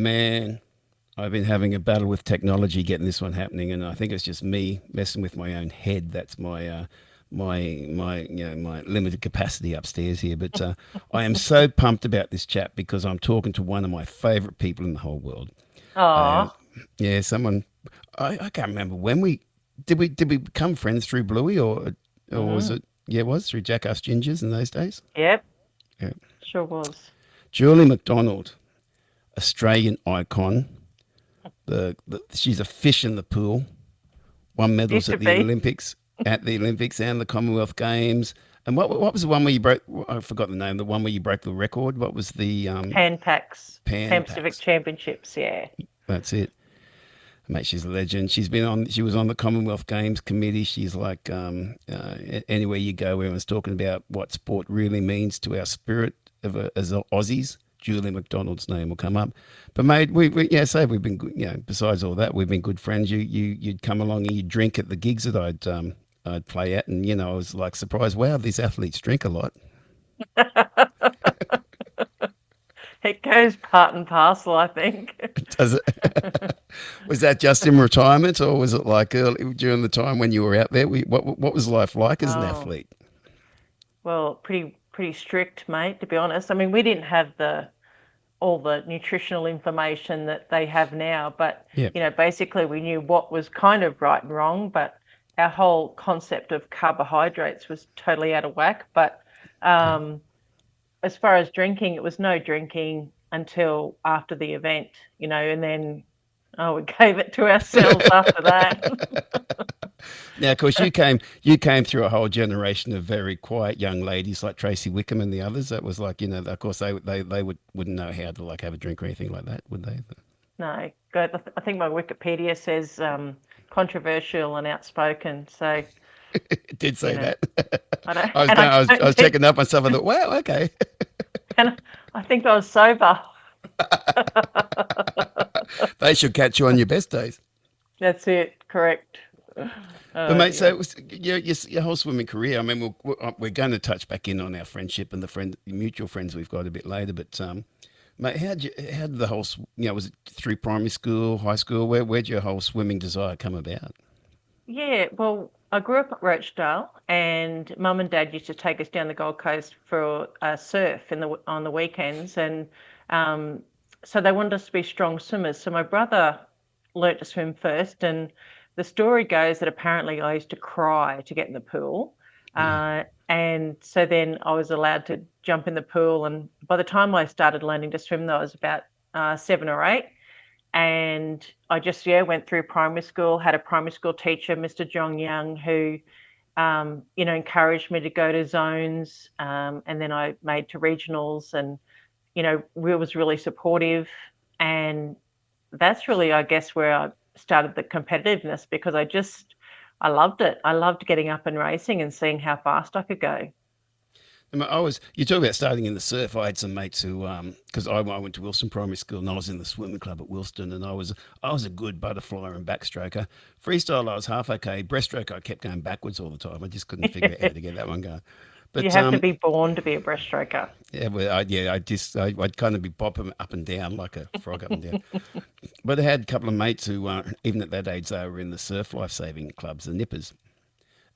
Man, I've been having a battle with technology getting this one happening, and I think it's just me messing with my own head. That's my limited capacity upstairs here. But I am so pumped about this chat because I'm talking to one of my favourite people in the whole world. Uh, Oh, yeah, someone I can't remember when we become friends through Bluey, or was mm, it, yeah, it was through Jackass Gingers in those days. yep, Yeah. sure was. Julie McDonald, Australian icon. She's a fish in the pool. Won medals Used to at the be Olympics, and the Commonwealth Games. And what was the one where you broke? I forgot the name. The one where you broke the record. What was the Pan Pacs, Pan Pan Pacific Pacs? Championships. Yeah. That's it, mate. She's a legend. She's been on. She was on the Commonwealth Games committee. She's like anywhere you go, everyone's talking about what sport really means to our spirit as Aussies. Julie McDonald's name will come up. But mate, say we've been good. Besides all that, we've been good friends. You'd come along and you'd drink at the gigs that I'd play at, and I was like surprised. Wow, these athletes drink a lot. It goes part and parcel, I think. Does it? Was that just in retirement, or was it like early during the time when you were out there? What was life like as an Oh, athlete? well, pretty strict, mate, to be honest. I mean, we didn't have the all the nutritional information that they have now, but Yeah. basically we knew what was kind of right and wrong, but our whole concept of carbohydrates was totally out of whack. But um, as far as drinking, it was no drinking until after the event, and then we gave it to ourselves after that. Now, of course, you came through a whole generation of very quiet young ladies like Tracy Wickham and the others. That was like, of course, they wouldn't know how to like have a drink or anything like that, would they? No, good. I think my Wikipedia says controversial and outspoken. So, It did you say know, that. I don't, I was and I going. I was don't need, checking up myself. I thought, wow, okay. and I think I was sober. They should catch you on your best days. That's it. Correct. But mate, so Yeah. it was your whole swimming career. I mean, we're going to touch back in on our friendship and the mutual friends we've got a bit later. But mate, how did the whole was it through primary school, high school? Where'd your whole swimming desire come about? Yeah. Well, I grew up at Rochdale, and Mum and Dad used to take us down the Gold Coast for a surf on the weekends, and um, so they wanted us to be strong swimmers. So my brother learnt to swim first, and the story goes that apparently I used to cry to get in the pool. Yeah. And so then I was allowed to jump in the pool. And by the time I started learning to swim, I was about 7 or 8. And I just, yeah, went through primary school, had a primary school teacher, Mr. Jong Young, who, encouraged me to go to zones. And then I made to regionals, and, was really supportive. And that's really, I guess, where I started the competitiveness, because I loved it. I loved getting up and racing and seeing how fast I could go. You talk about starting in the surf. I had some mates who, because I went to Wilson Primary School and I was in the swimming club at Wilston, and I was a good butterflyer and backstroker. Freestyle, I was half okay. Breaststroke, I kept going backwards all the time. I just couldn't figure out how to get that one going. You But have to be born to be a breaststroker. yeah, I'd kind of be bopping up and down like a frog up and down. But I had a couple of mates who, even at that age, they were in the surf life saving clubs, the nippers.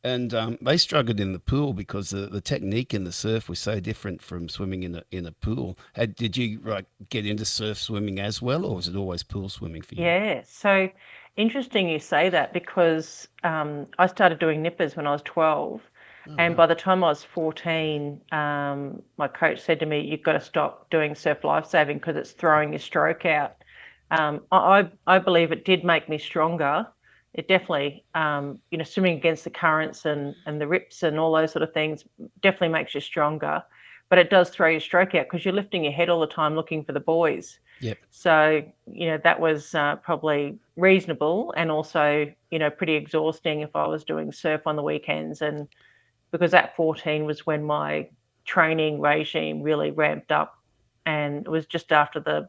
And they struggled in the pool because the technique in the surf was so different from swimming in a pool. Did you like get into surf swimming as well, or was it always pool swimming for you? Yeah. So interesting you say that, because I started doing nippers when I was 12. Oh And wow! by the time I was 14, my coach said to me, "You've got to stop doing surf lifesaving because it's throwing your stroke out." I believe it did make me stronger. It definitely, swimming against the currents and the rips and all those sort of things definitely makes you stronger. But it does throw your stroke out because you're lifting your head all the time looking for the buoys. Yep. So, that was probably reasonable, and also, pretty exhausting if I was doing surf on the weekends. And because at 14 was when my training regime really ramped up, and it was just after the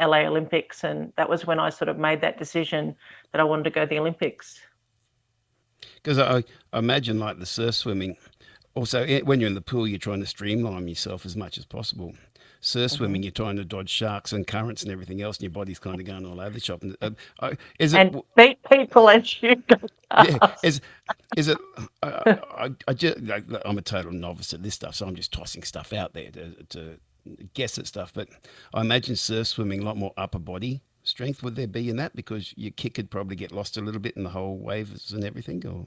LA Olympics, and that was when I sort of made that decision that I wanted to go to the Olympics. Because I imagine like the surf swimming. Also, when you're in the pool, you're trying to streamline yourself as much as possible. surf Hmm. swimming, you're trying to dodge sharks and currents and everything else, and your body's kind of going all over the shop. And is it? And beat people as you go Yeah, past. is it? I just like, I'm a total novice at this stuff, so I'm just tossing stuff out there to guess at stuff. But I imagine surf swimming a lot more upper body strength would there be in that because your kick could probably get lost a little bit in the whole waves and everything. Or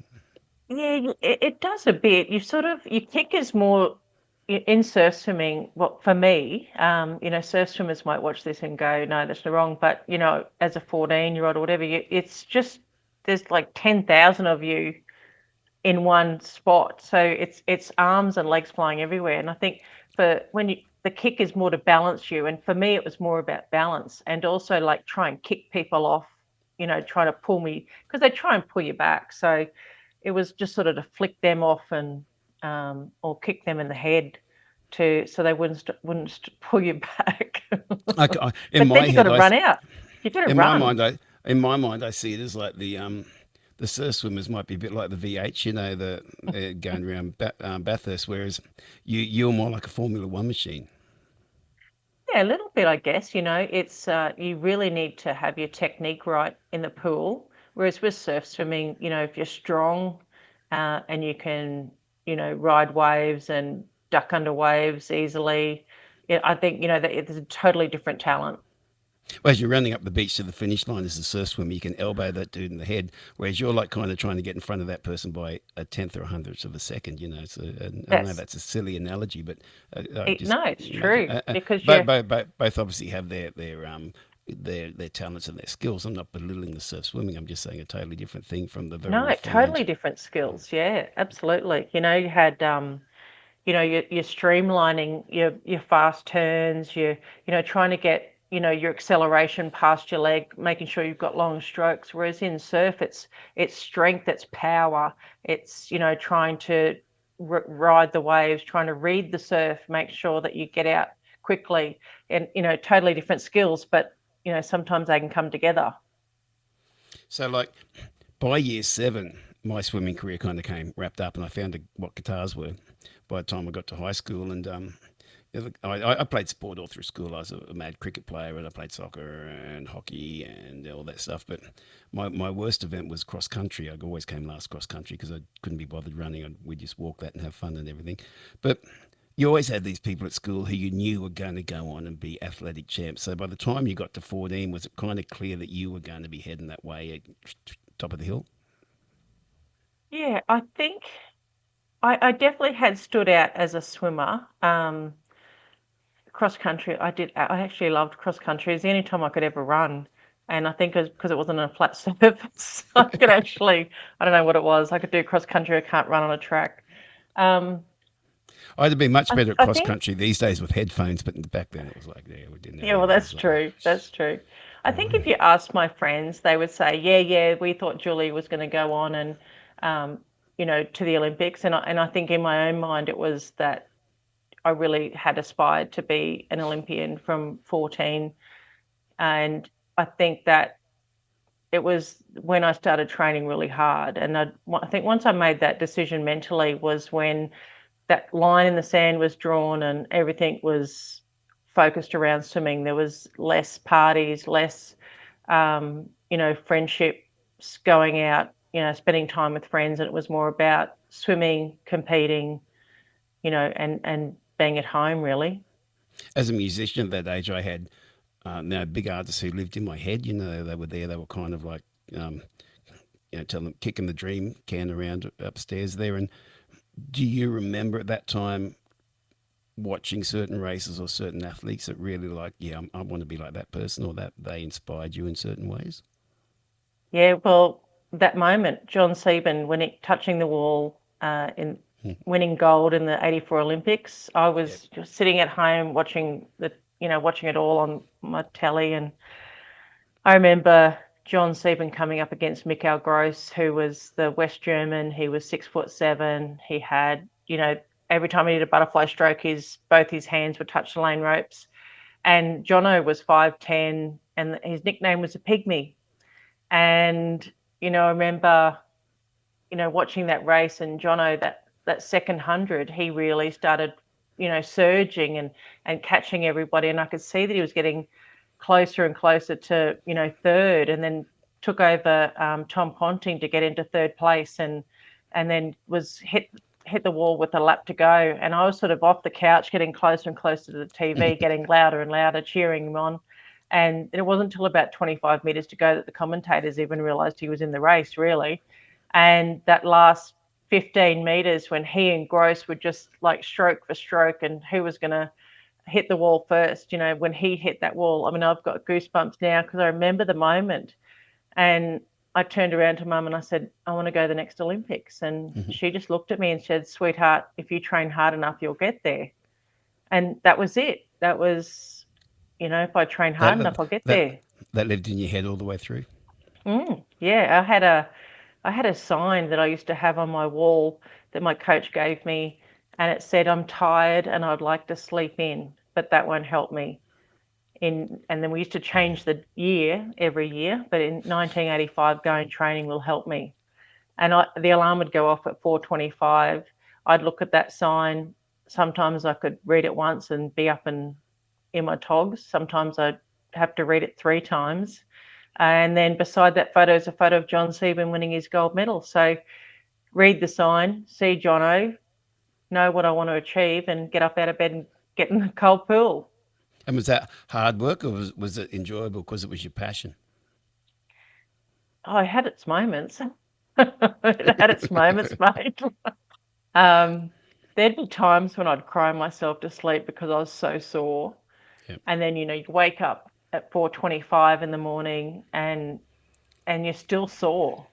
Yeah, it does a bit. You sort of your kick is more in surf swimming. Well, for me, surf swimmers might watch this and go, "No, that's wrong." But as a 14-year-old or whatever, it's just there's like 10,000 of you in one spot. So it's arms and legs flying everywhere. And I think for when the kick is more to balance you, and for me it was more about balance and also like try and kick people off, trying to pull me because they try and pull you back. So it was just sort of to flick them off and or kick them in the head to so they wouldn't pull you back. in But then my you got head, to run out. You got to in my run. mind, I see it as like the surf swimmers might be a bit like the VH, the going around Bathurst, whereas you're more like a Formula One machine. Yeah, a little bit, I guess. It's you really need to have your technique right in the pool. Whereas with surf swimming, if you're strong and you can, ride waves and duck under waves easily, I think that it's a totally different talent. Well, as you're running up the beach to the finish line as a surf swimmer, you can elbow that dude in the head, whereas you're like kind of trying to get in front of that person by a tenth or a hundredth of a second. So and I know That's that's a silly analogy, but I just no, it's imagine. true because But you're both obviously have their talents and their skills. I'm not belittling the surf swimming. I'm just saying a totally different thing from the very no, totally refined. different skills. Yeah, absolutely. You had you're streamlining your fast turns, you're trying to get, your acceleration past your leg, making sure you've got long strokes. Whereas in surf, it's strength, it's power, it's, trying to ride the waves, trying to read the surf, make sure that you get out quickly, and totally different skills, but sometimes they can come together. So like by year seven, my swimming career kind of came wrapped up, and I found what guitars were by the time I got to high school. And I played sport all through school. I was a mad cricket player, and I played soccer and hockey and all that stuff. But my worst event was cross country. I always came last cross country because I couldn't be bothered running. We'd just walk that and have fun and everything. But you always had these people at school who you knew were going to go on and be athletic champs. So by the time you got to 14, was it kind of clear that you were going to be heading that way at top of the hill? Yeah, I think I definitely had stood out as a swimmer. Cross country, I actually loved cross country. It's the only time I could ever run. And I think it was because it wasn't a flat surface. I could actually, I don't know what it was. I could do cross country. I can't run on a track. Um, I'd be much better at I cross think, country these days with headphones, but back then it was like, yeah, we didn't have yeah, well, any of that's those. true. That's true. I think Uh, if you asked my friends, they would say, yeah, yeah, we thought Julie was going to go on and, um, to the Olympics. And I think in my own mind, it was that I really had aspired to be an Olympian from 14. And I think that it was when I started training really hard. And I think once I made that decision mentally was when that line in the sand was drawn and everything was focused around swimming. There was less parties, less, friendships going out, spending time with friends. And it was more about swimming, competing, and being at home really. as a musician at that age, I had big artists who lived in my head. They were there. They were kind of like, um, tell them kicking the dream can around upstairs there. And do you remember at that time watching certain races or certain athletes that really like, yeah, I want to be like that person, or that they inspired you in certain ways? Yeah, well, that moment, John Sieben winning, touching the wall in Hmm. winning gold in the '84 Olympics, I Yeah. was just sitting at home watching it all on my telly, and I remember John Sieben coming up against Mikael Gross, who was the West German. He was 6'7". He had, every time he did a butterfly stroke, both his hands would touch the lane ropes. And Jono was 5'10", and his nickname was a pygmy. And, I remember, watching that race and Jono, that second 100, he really started, surging and catching everybody. And I could see that he was getting closer and closer to, third, and then took over Tom Ponting to get into third place, and then was hit the wall with a lap to go. And I was sort of off the couch, getting closer and closer to the TV, getting louder and louder, cheering him on. And it wasn't until about 25 metres to go that the commentators even realised he was in the race, really. And that last 15 metres, when he and Gross were just like stroke for stroke, and who was going to hit the wall first, when he hit that wall. I mean, I've got goosebumps now because I remember the moment. And I turned around to Mum and I said, I want to go to the next Olympics. And she just looked at me and said, sweetheart, if you train hard enough, you'll get there. And that was it. That was, if I train hard enough, I'll get that there. that lived in your head all the way through. Yeah, I had a sign that I used to have on my wall that my coach gave me, and it said, I'm tired and I'd like to sleep in, but that won't help me. And then we used to change the year every year, but in 1985, going training will help me. And the alarm would go off at 4:25. I'd look at that sign. Sometimes I could read it once and be up and in my togs. Sometimes I'd have to read it 3 times. And then beside that photo is a photo of John Seaborn winning his gold medal. So read the sign, see Jono, know what I want to achieve, and get up out of bed and get in the cold pool. And was that hard work, or was it enjoyable because it was your passion? Oh, it had its moments. It had its moments, mate. Um, there'd be times when I'd cry myself to sleep because I was so sore. Yep. And then, you'd wake up at 4:25 in the morning and you're still sore.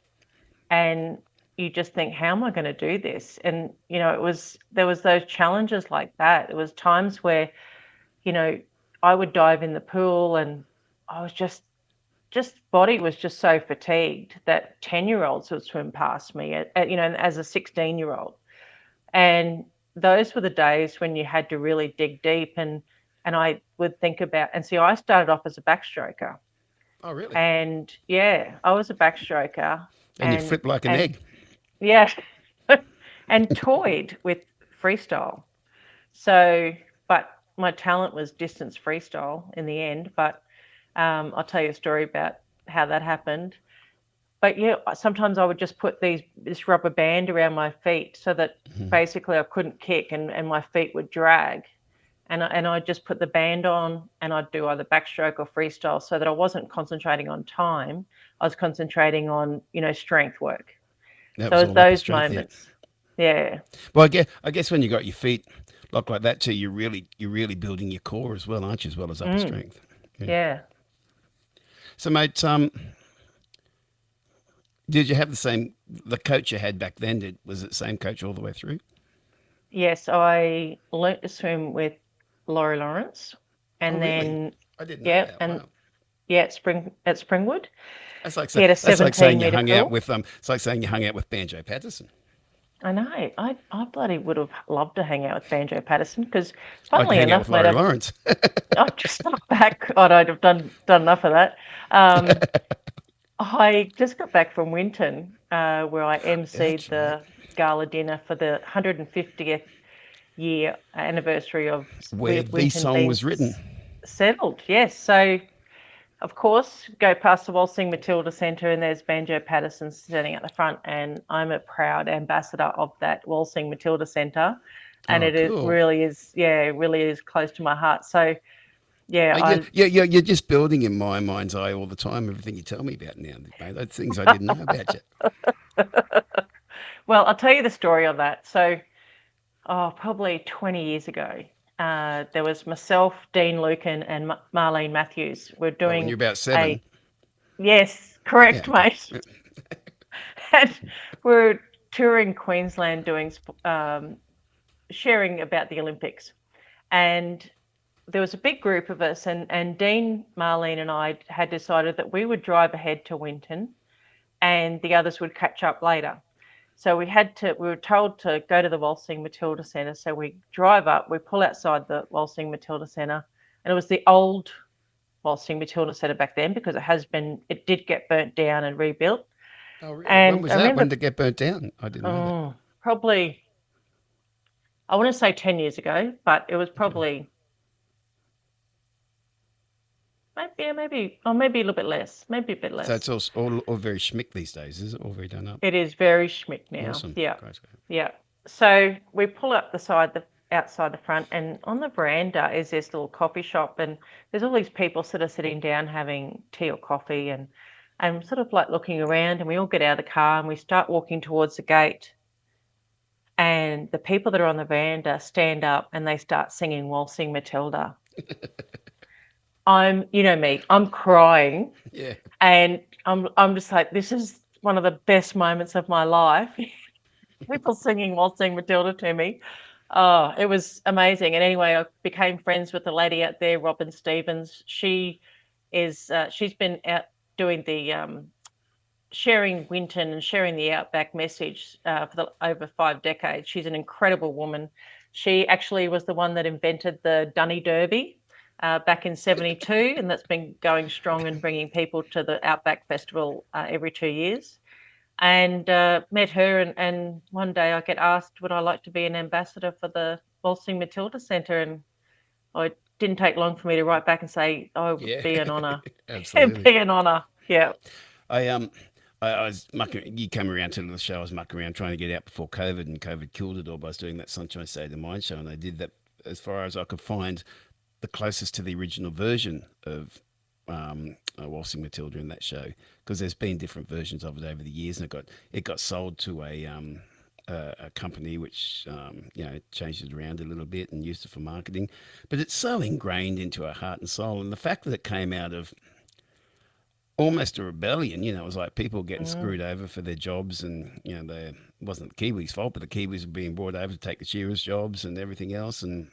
And you just think, how am I going to do this? And, there was those challenges like that. There was times where, I would dive in the pool and I was just body was just so fatigued that 10-year-olds would swim past me as a 16-year-old. And those were the days when you had to really dig deep, and I would think about, and see, I started off as a backstroker. Oh, really? And yeah, I was a backstroker, And you and flip like an and egg. yeah, and toyed with freestyle. So, but my talent was distance freestyle in the end. But I'll tell you a story about how that happened. But yeah, sometimes I would just put this rubber band around my feet so that basically I couldn't kick, and my feet would drag. And I'd just put the band on and I'd do either backstroke or freestyle so that I wasn't concentrating on time. I was concentrating on, strength work. That So was it was all upper those strength, yeah. moments. Yeah. Well, I guess when you got your feet locked like that too, you're really building your core as well, aren't you? As well as upper Mm, strength. Yeah. yeah. So, mate, did you have the coach you had back then? Was it the same coach all the way through? Yes, I learnt to swim with Laurie Lawrence, Oh, and really? then I didn't know yeah, that. and Wow. yeah, at Springwood, That's like he had a that's like saying 17 you meter hung out pool. with It's like saying you hung out with Banjo Patterson. I know. I bloody would have loved to hang out with Banjo Patterson because, I'd funnily hang out with enough, mate, Laurie Lawrence. I just got back. I'd have done enough of that. Um, I just got back from Winton, where I emceed That's right. the gala dinner for the 150th year anniversary of Where the Winton song being was written. settled. Yes, so of course, go past the Waltzing Matilda Centre and there's Banjo Patterson standing at the front, and I'm a proud ambassador of that Waltzing Matilda Centre, and Oh, it cool. really is, yeah, it really is close to my heart. So yeah, Yeah, yeah, yeah. You're just building in my mind's eye all the time. Everything you tell me about now, mate. Those things I didn't know about you. well, I'll tell you the story on that. So probably 20 years ago, there was myself, Dean Lucan, and Marlene Matthews. We're Well, when you're doing about a 7. yes, Yeah. correct, Okay. mate. And we're touring Queensland doing sharing about the Olympics. And there was a big group of us, and Dean, Marlene, and I had decided that we would drive ahead to Winton and the others would catch up later. So we were told to go to the Waltzing Matilda Centre. So we drive up, we pull outside the Waltzing Matilda Centre, and it was the old Waltzing Matilda Centre back then because it did get burnt down and rebuilt. Oh, really? When And was I that? When remember did it get burnt down? I didn't know that. probably I want to say 10 years ago, but it was Okay. probably maybe, yeah, maybe, or maybe a little bit less, maybe a bit So less. it's all very schmick these days, is it? All very done up. It is very schmick now. Awesome. Yeah, Great. Great. yeah. So we pull up the outside the front, and on the veranda is this little coffee shop, and there's all these people sort of sitting down having tea or coffee, and I'm sort of like looking around, and we all get out of the car and we start walking towards the gate, and the people that are on the veranda stand up and they start singing Waltzing Matilda. You know me, I'm crying, Yeah. and I'm just like, this is one of the best moments of my life. People singing Waltzing Matilda to me. Oh, it was amazing. And anyway, I became friends with the lady out there, Robin Stevens. She's been out doing the sharing Winton and sharing the Outback message over 5 decades. She's an incredible woman. She actually was the one that invented the Dunny Derby back in '72, and that's been going strong and bringing people to the Outback Festival every 2 years. And met her, and one day I get asked, would I like to be an ambassador for the Waltzing Matilda Centre? And it didn't take long for me to write back and say, oh, it would Yeah. be an honour. It'd Absolutely. be an honour. Yeah. I I was mucking. You came around to the show. I was mucking around trying to get out before COVID, and COVID killed it all. But I was doing that Sunshine State of Mind show, and I did that as far as I could find, the closest to the original version of Waltzing Matilda in that show, because there's been different versions of it over the years, and it got sold to a company which changed it around a little bit and used it for marketing, but it's so ingrained into our heart and soul, and the fact that it came out of almost a rebellion. It was like people getting Mm. screwed over for their jobs, and it wasn't the Kiwis' fault, but the Kiwis were being brought over to take the shearers' jobs and everything else, and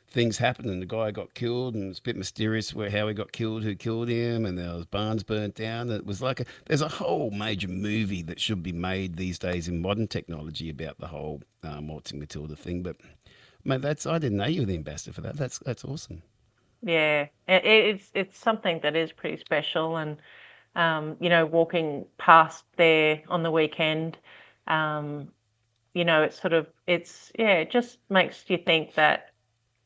things happened, and the guy got killed, and it's a bit mysterious how he got killed, who killed him, and there was barns burnt down. It was like there's a whole major movie that should be made these days in modern technology about the whole Waltzing Matilda thing. But mate, I didn't know you were the ambassador for that. That's awesome. Yeah, it's something that is pretty special, and walking past there on the weekend, um, it just makes you think that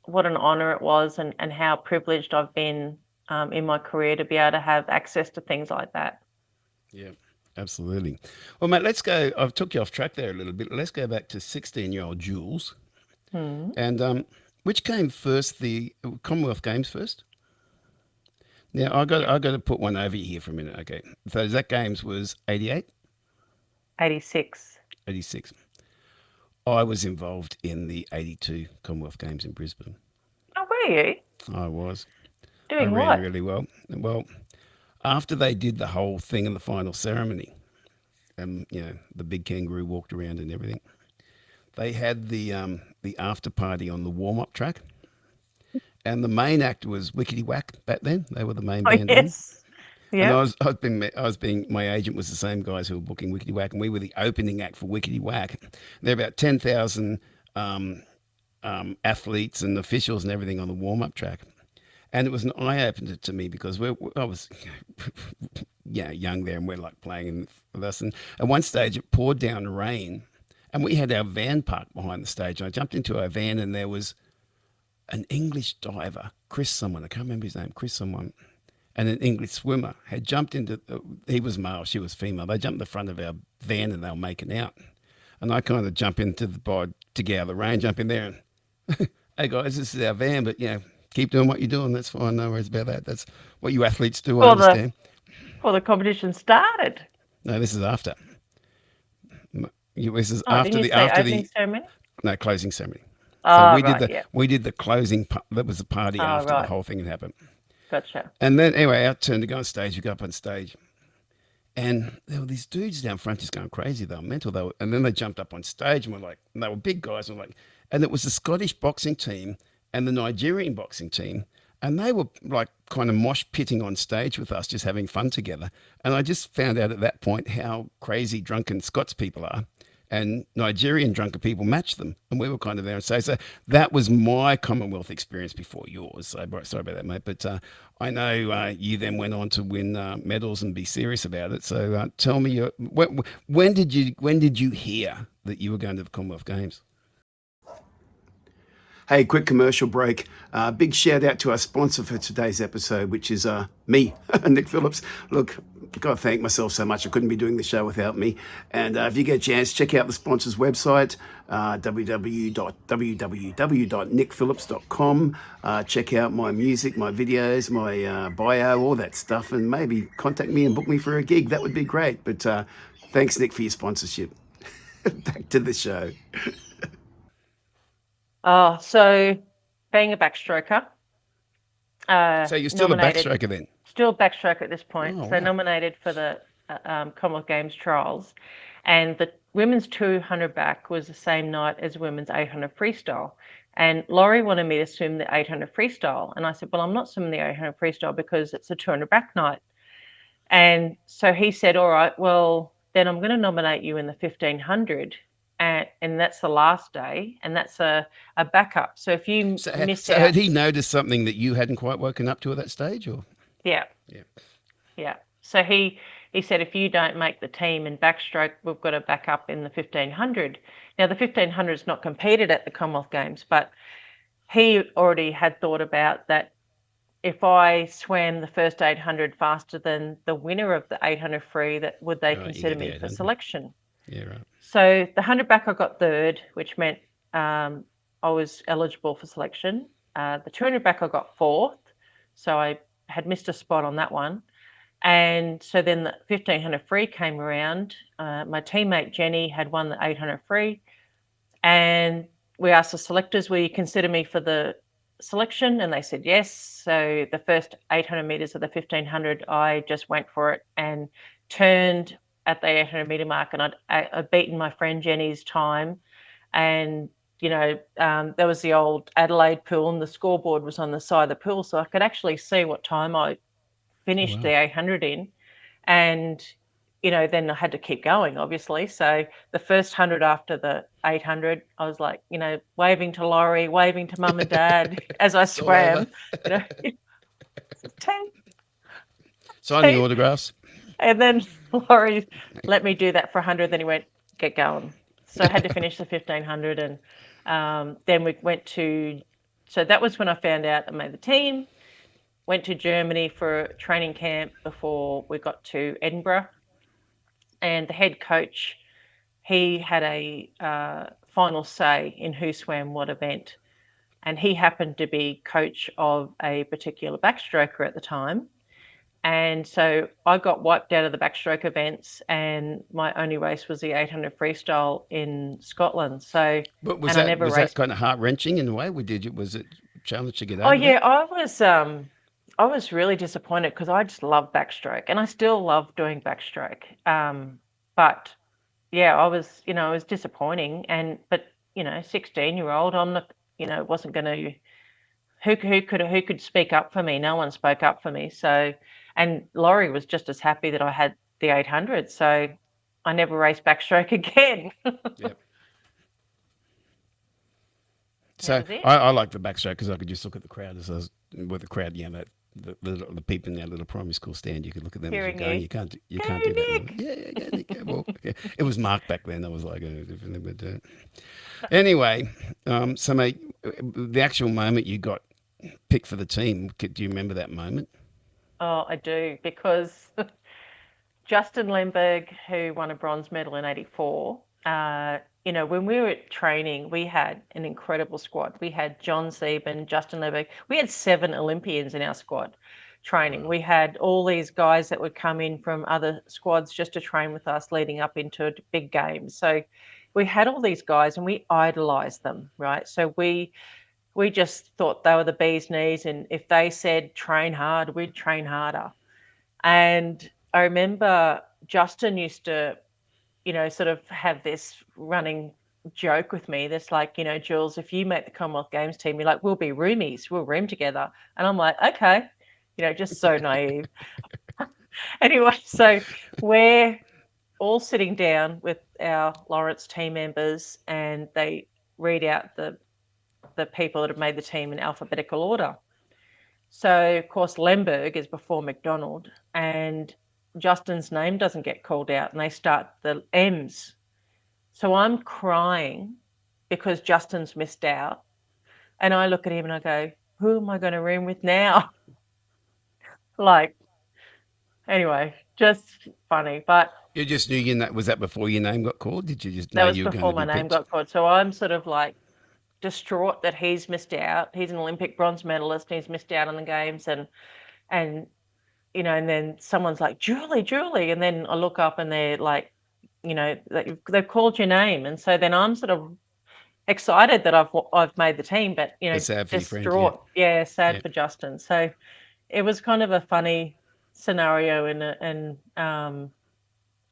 what an honour it was, and how privileged I've been in my career to be able to have access to things like that. Yeah, absolutely. Well, mate, let's go. I've took you off track there a little bit. Let's go back to 16-year-old Jules. Hmm. And which came first? The Commonwealth Games first. Now Yeah, I got to put one over you here for a minute. Okay, so that games was 88, 86. 86. I was involved in the 82 Commonwealth Games in Brisbane. Oh, were you I was. I doing ran what? really well. Well, after they did the whole thing in the final ceremony, and the big kangaroo walked around and everything, they had the after party on the warm up track, and the main act was Wickety Whack. Back then, they were the main Oh, band on. yes. And Yep. my agent was the same guys who were booking Wickety Whack, and we were the opening act for Wickety Whack. There were about 10,000 athletes and officials and everything on the warm up track. And it was an eye opener to me because I was young there, and we're like playing with us. And at one stage, it poured down rain, and we had our van parked behind the stage. And I jumped into our van, and there was an English diver, Chris someone, I can't remember his name, Chris someone, and an English swimmer had jumped into. He was male, she was female. They jumped in the front of our van, and they were making out. And I kind of jump into the bod to get out of the rain, jump in there, and hey guys, this is our van, but keep doing what you're doing. That's fine. No worries about that. That's what you athletes do. I Before the understand. before the competition started. No, this is after. This is Oh, didn't you say after opening the ceremony? no closing ceremony. So Oh, right. Yeah. we did the closing. That was the party Oh, after the right. whole thing had happened. Gotcha. And then anyway, our turn to go on stage. We go up on stage, and there were these dudes down front just going crazy. They were mental. And then they jumped up on stage, and they were big guys. And it was the Scottish boxing team and the Nigerian boxing team, and they were like kind of mosh pitting on stage with us, just having fun together. And I just found out at that point how crazy drunken Scots people are, and Nigerian drunken people match them. And we were kind of there and so that was my Commonwealth experience before yours. So sorry about that, mate. But I know you then went on to win medals and be serious about it. So tell me, when did you hear that you were going to the Commonwealth Games? Hey, quick commercial break. Big shout out to our sponsor for today's episode, which is me, Nick Phillips. Look, I've got to thank myself so much. I couldn't be doing the show without me. And if you get a chance, check out the sponsor's website, www.nickphillips.com. Check out my music, my videos, my bio, all that stuff, and maybe contact me and book me for a gig. That would be great. But thanks, Nick, for your sponsorship. Back to the show. So being a backstroker, So you're still a nominated, backstroker then? still backstroke at this point. Oh, So wow. nominated for the Commonwealth Games trials, and the women's 200 back was the same night as women's 800 freestyle. And Laurie wanted me to swim the 800 freestyle, and I said, "Well, I'm not swimming the 800 freestyle because it's a 200 back night." And so he said, "All right, well, then I'm going to nominate you in the 1500." And that's the last day, and that's a backup. So if you So, miss so had out, he noticed something that you hadn't quite woken up to at that stage, or? yeah, Yeah. yeah. So he said, if you don't make the team in backstroke, we've got to back up in the 1500. Now the 1500 is not competed at the Commonwealth Games, but he already had thought about that. If I swam the first 800 faster than the winner of the 800 free, that would they Right, you consider get the me for 800. selection? Yeah, right. So the 100 back, I got third, which meant I was eligible for selection. The 200 back, I got fourth. So I had missed a spot on that one. And so then the 1500 free came around. My teammate Jenny had won the 800 free. And we asked the selectors, will you consider me for the selection? And they said yes. So the first 800 meters of the 1500, I just went for it and turned at the 800 meter mark, and I'd beaten my friend Jenny's time. And there was the old Adelaide pool, and the scoreboard was on the side of the pool, so I could actually see what time I Oh, finished wow. the 800 in. And then I had to keep going, obviously. So the first 100 after the 800, I was like, waving to Laurie, waving to mum and dad as I It's all over. swam, you know, team, Signing team. autographs. And then Laurie let me do that for 100. Then he went, get going. So I had to finish the 1500. And then we went so that was when I found out I made the team. Went to Germany for a training camp before we got to Edinburgh. And the head coach, he had a final say in who swam what event. And he happened to be coach of a particular backstroker at the time. And so I got wiped out of the backstroke events, and my only race was the 800 freestyle in Scotland. So, But and I never was that raced. kind of heart wrenching in a way? Was it a challenge to get Oh over yeah, that? I was really disappointed because I just love backstroke, and I still love doing backstroke. But yeah, it was disappointing. But 16-year-old, I'm not, wasn't going to. Who could speak up for me? No one spoke up for me. So, and Laurie was just as happy that I had the 800. So I never raced backstroke again. Yeah. That So was it. I like the backstroke because I could just look at the crowd as I was with the crowd. The people in that little primary school stand. You could look at them as you're Hearing going. you, You go can't do that now. Nick. Yeah, yeah, yeah, Nick, yeah, well, yeah. It was Mark back then. I was like, but anyway, so mate, the actual moment you got picked for the team. Do you remember that moment? Oh, I do, because Justin Lemberg, who won a bronze medal in '84, when we were training, we had an incredible squad. We had John Sieben, Justin Lemberg. We had 7 Olympians in our squad training. Wow. We had all these guys that would come in from other squads just to train with us leading up into big games. So we had all these guys and we idolized them, right? So we just thought they were the bee's knees, and if they said train hard, we'd train harder. And I remember Justin used to, sort of have this running joke with me that's like, Jules, if you make the Commonwealth Games team, you're like, we'll be roomies, we'll room together. And I'm like, okay, just so naive. Anyway, so we're all sitting down with our Lawrence team members, and they read out the people that have made the team in alphabetical order. So, of course, Lemberg is before McDonald, and Justin's name doesn't get called out, and they start the M's. So I'm crying because Justin's missed out. And I look at him and I go, who am I going to room with now? Like, anyway, just funny. But You just knew was that before your name got called? Did you just that know was you were going before to my be name picked? got called. So I'm sort of like distraught that he's missed out. He's an Olympic bronze medalist and he's missed out on the games. And, and then someone's like, Julie. And then I look up and they're like, they've called your name. And so then I'm sort of excited that I've made the team, but But sad for your friend, yeah. distraught. Yeah, sad Yeah. for Justin. So it was kind of a funny scenario,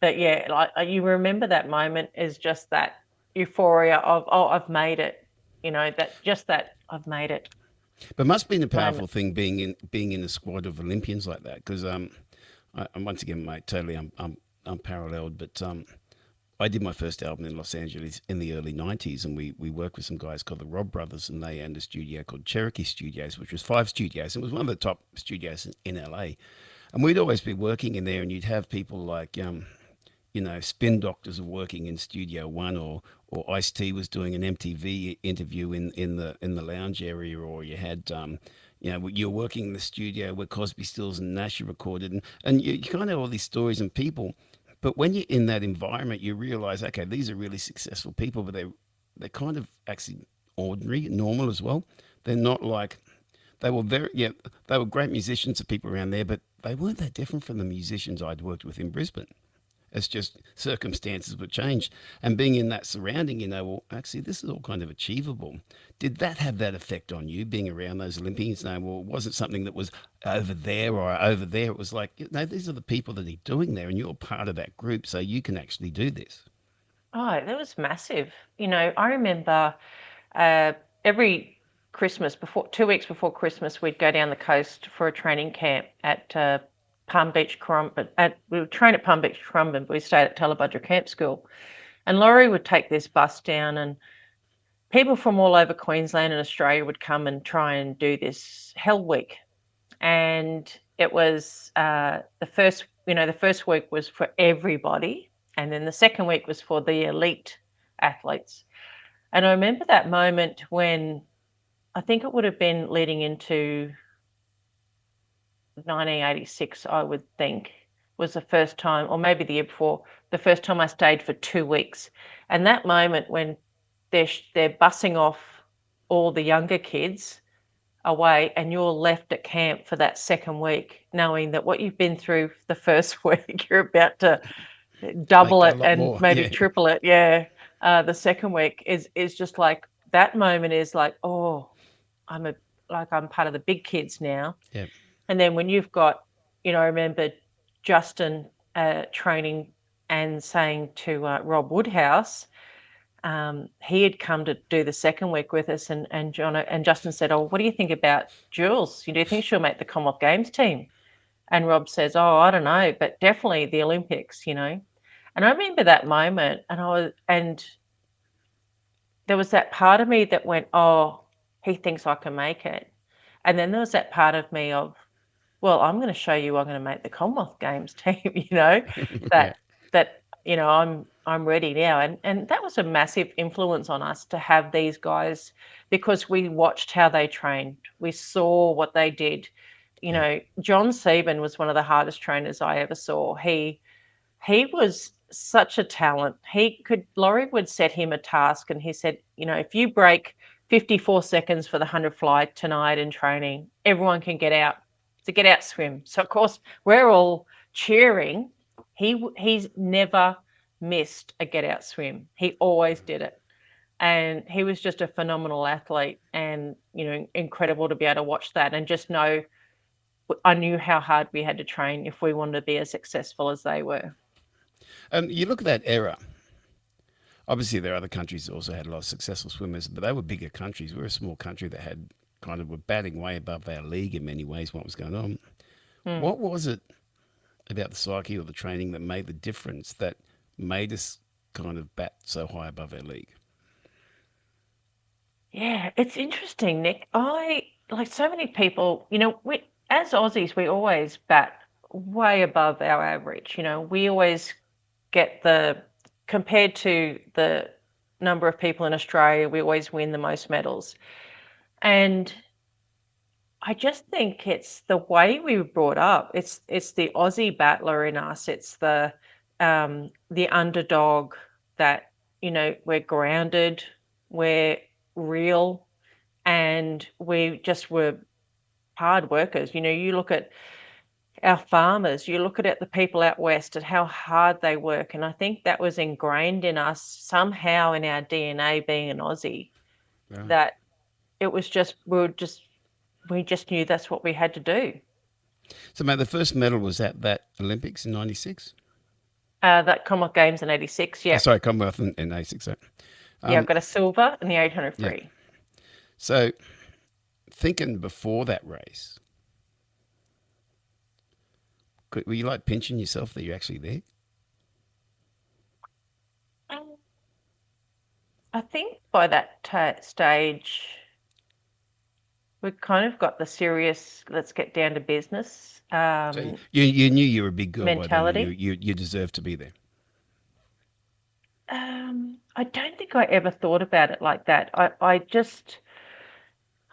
but yeah, like you remember that moment is just that euphoria of, oh, I've made it. That I've made it But it must have been a moment. powerful thing being in a squad of Olympians like that because I'm once again, mate, totally I'm paralleled, but I did my first album in Los Angeles in the early '90s, and we worked with some guys called the Rob Brothers, and they owned a studio called Cherokee Studios, which was 5 studios. It was one of the top studios in LA, and we'd always be working in there, and you'd have people like Spin Doctors were working in Studio One, or Ice T was doing an MTV interview in the lounge area, or you had you're working in the studio where Cosby, Stills, and Nash recorded, and you kind of have all these stories and people. But when you're in that environment, you realize, okay, these are really successful people, but they're kind of actually ordinary, normal as well. They're not like they were great musicians, the people around there, but they weren't that different from the musicians I'd worked with in Brisbane. It's just circumstances would change. And being in that surrounding, well, actually, this is all kind of achievable. Did that have that effect on you, being around those Olympians? No, well, it wasn't something that was over there or over there. It was like, these are the people that are doing there, and you're part of that group, so you can actually do this. Oh, that was massive. I remember uh, every Christmas, before 2 weeks before Christmas, we'd go down the coast for a training camp at Palm Beach, Currumbin. We would train at Palm Beach, Currumbin, but we stayed at Talabudra Camp School. And Laurie would take this bus down, and people from all over Queensland and Australia would come and try and do this Hell Week. And it was the first week was for everybody, and then the second week was for the elite athletes. And I remember that moment when I think it would have been leading into 1986, I would think, was the first time, or maybe the year before, the first time I stayed for 2 weeks. And that moment when they're bussing off all the younger kids away and you're left at camp for that second week, knowing that what you've been through the first week, you're about to double Make a it lot and more. maybe Yeah. triple it. Yeah. The second week is just like that moment is like, oh, I'm a I'm part of the big kids now. Yeah. And then when you've got, I remember Justin training and saying to Rob Woodhouse, he had come to do the second week with us, and John and Justin said, "Oh, what do you think about Jules? Do you think she'll make the Commonwealth Games team?" And Rob says, "Oh, I don't know, but definitely the Olympics." And I remember that moment, and there was that part of me that went, "Oh, he thinks I can make it," and then there was that part of me of, well, I'm going to show you I'm going to make the Commonwealth Games team, Yeah. that I'm ready now. And that was a massive influence on us to have these guys because we watched how they trained. We saw what they did. Yeah. John Seaborn was one of the hardest trainers I ever saw. He was such a talent. Laurie would set him a task and he said, if you break 54 seconds for the 100 fly tonight in training, everyone can get out. It's a get out swim. So of course we're all cheering. He's never missed a get out swim. He always did it. And he was just a phenomenal athlete and, incredible to be able to watch that and just know I knew how hard we had to train if we wanted to be as successful as they were. You look at that era. Obviously, there are other countries that also had a lot of successful swimmers, but they were bigger countries. We're a small country that had kind of were batting way above our league in many ways. What was going on? Mm. What was it about the psyche or the training that made the difference that made us kind of bat so high above our league? Yeah, it's interesting, Nick. I like so many people, we as Aussies, we always bat way above our average. We always get compared to the number of people in Australia, we always win the most medals. And I just think it's the way we were brought up. It's the Aussie battler in us. It's the underdog that, we're grounded, we're real, and we just were hard workers. You look at our farmers, you look at the people out west and how hard they work. And I think that was ingrained in us somehow in our DNA being an Aussie, Right. that it was just we just knew that's what we had to do. So, mate, the first medal was at that Olympics in '96. That Commonwealth Games in '86. Oh, Yeah, sorry, Commonwealth in '86. Sorry. yeah, I've Um, got a silver in the 800 yeah. free. So, thinking before that race, were you like pinching yourself that you're actually there? Um, I think by that stage, we kind of got the serious, let's get down to business So you knew you were a big girl by then, and mentality. you deserved to be there. I don't think I ever thought about it like that.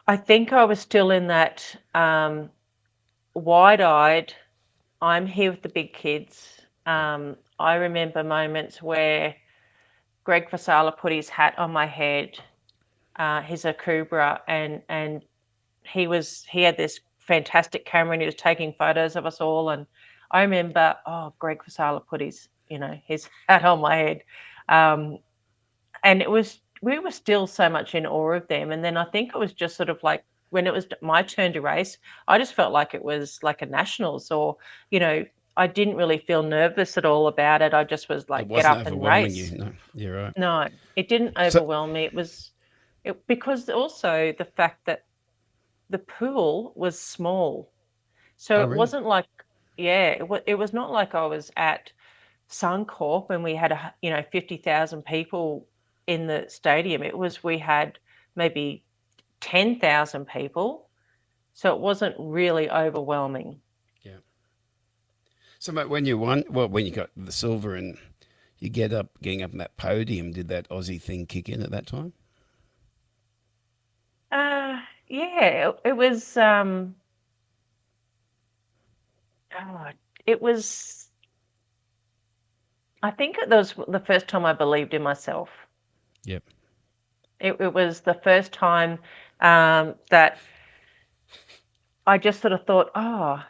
I think I was still in that wide-eyed, I'm here with the big kids. Yeah. I remember moments where Greg Fasala put his hat on my head, his Akubra, and he had this fantastic camera and he was taking photos of us all. And I remember, oh, Greg Fasala put his hat on my head. Um, and we were still so much in awe of them. And then I think it was just sort of like when it was my turn to race, I just felt like it was like a nationals, or, you know, I didn't really feel nervous at all about it. I just was It like, get wasn't up and overwhelming you. race. No, you're right. No, it didn't So, overwhelm me. Because also the fact that the pool was small. So oh it really? wasn't like, yeah, it was not like I was at Suncorp when we had 50,000 people in the stadium. We had maybe 10,000 people. So it wasn't really overwhelming. Yeah. So, mate, when you won, well, when you got the silver and you getting up on that podium, did that Aussie thing kick in at that time? Yeah, it was, oh, it was, I think that was the first time I believed in myself. Yep. It was the first time that I just sort of thought, oh,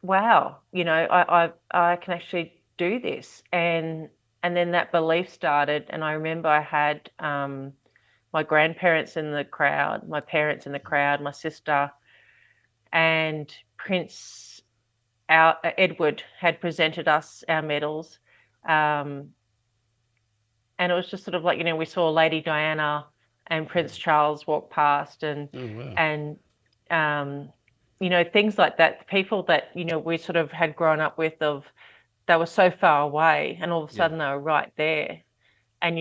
wow, I can actually do this. And then that belief started. And I remember I had my grandparents in the crowd, my parents in the crowd, my sister, and Prince Edward had presented us our medals. Um, and it was just sort of like, we saw Lady Diana and Prince Charles walk past, Oh wow. and um, things like that. People that we sort of had grown up with, of they were so far away, and all of a Yeah. sudden they were right there. And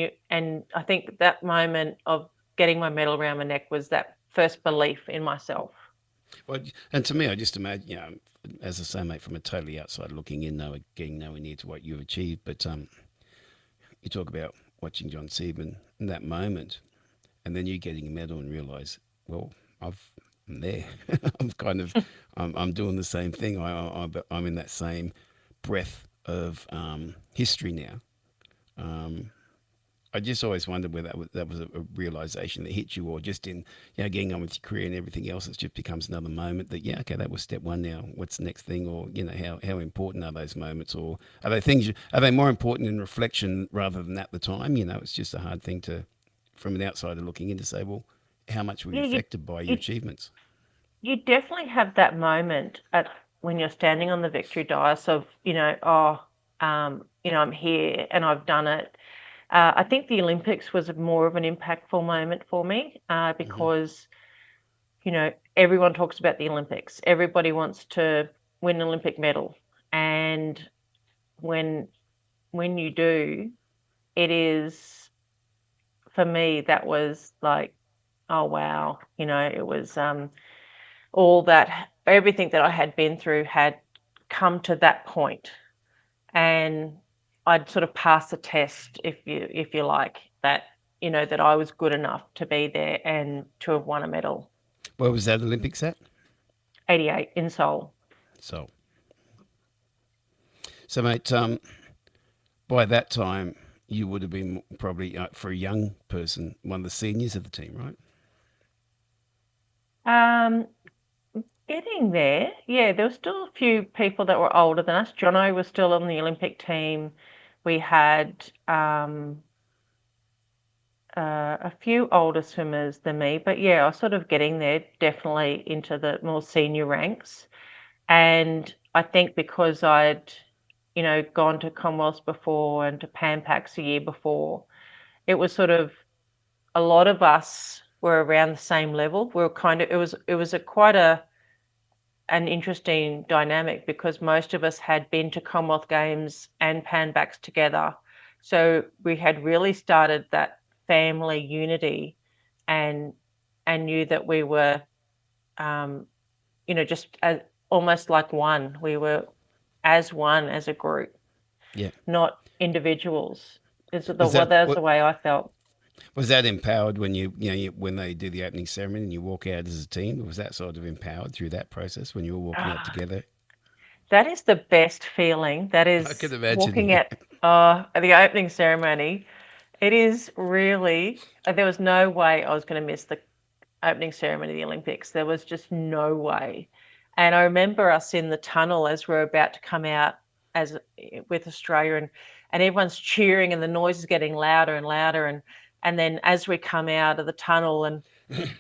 I think that moment of getting my medal around my neck was that first belief in myself. Well, and to me, I just imagine, as I say, mate, from a totally outside looking in, getting nowhere near to what you've achieved. But you talk about watching John Seaman in that moment, and then you getting a medal and realize, well, I'm there. I'm kind of, I'm doing the same thing. I'm in that same breath of history now. Um, I just always wondered whether that was a realization that hit you, or just in getting on with your career and everything else. It just becomes another moment that okay, that was step one. Now what's the next thing, or how important are those moments, or are they are they more important in reflection rather than at the time? It's just a hard thing to, from an outsider looking in, to say, well, how much were you Yeah, affected by your you achievements? you definitely have that moment when you're standing on the victory dais of, oh, I'm here and I've done it. I think the Olympics was more of an impactful moment for me, Hmm. because, everyone talks about the Olympics. Everybody wants to win an Olympic medal. And when when you do, it is, for me, that was like, oh wow, it was all that, everything that I had been through had come to that point, and I'd sort of passed the test, if you like that. that I was good enough to be there and to have won a medal. Where was that Olympics at? 88 in Seoul. So, so mate, by that time you would have been probably for a young person one of the seniors of the team, right? Um, Getting there, yeah, there were still a few people that were older than us. Jono was still on the Olympic team. We had a few older swimmers than me, but yeah, I was sort of getting there, definitely into the more senior ranks. And I think because I'd, gone to Commonwealth before and to Pan Pacs a year before, it was sort of a lot of us were around the same level. We were kind of it was a quite an interesting dynamic because most of us had been to Commonwealth Games and Pan Pacs together. So we had really started that family unity and knew that we were um, just as almost like one. We were as one as a group, Yeah. not individuals. Was that That's the what way I felt. was that empowered when when they do the opening ceremony and you walk out as a team? Was that sort of empowered through that process when you were walking out Ah, together? that is the best feeling. That I can is imagine. walking Yeah. at the opening ceremony. It is really, there was no way I was going to miss the opening ceremony of the Olympics. There was just no way. And I remember us in the tunnel as we're about to come out as with Australia, and everyone's cheering and the noise is getting louder and louder, and then as we come out of the tunnel, and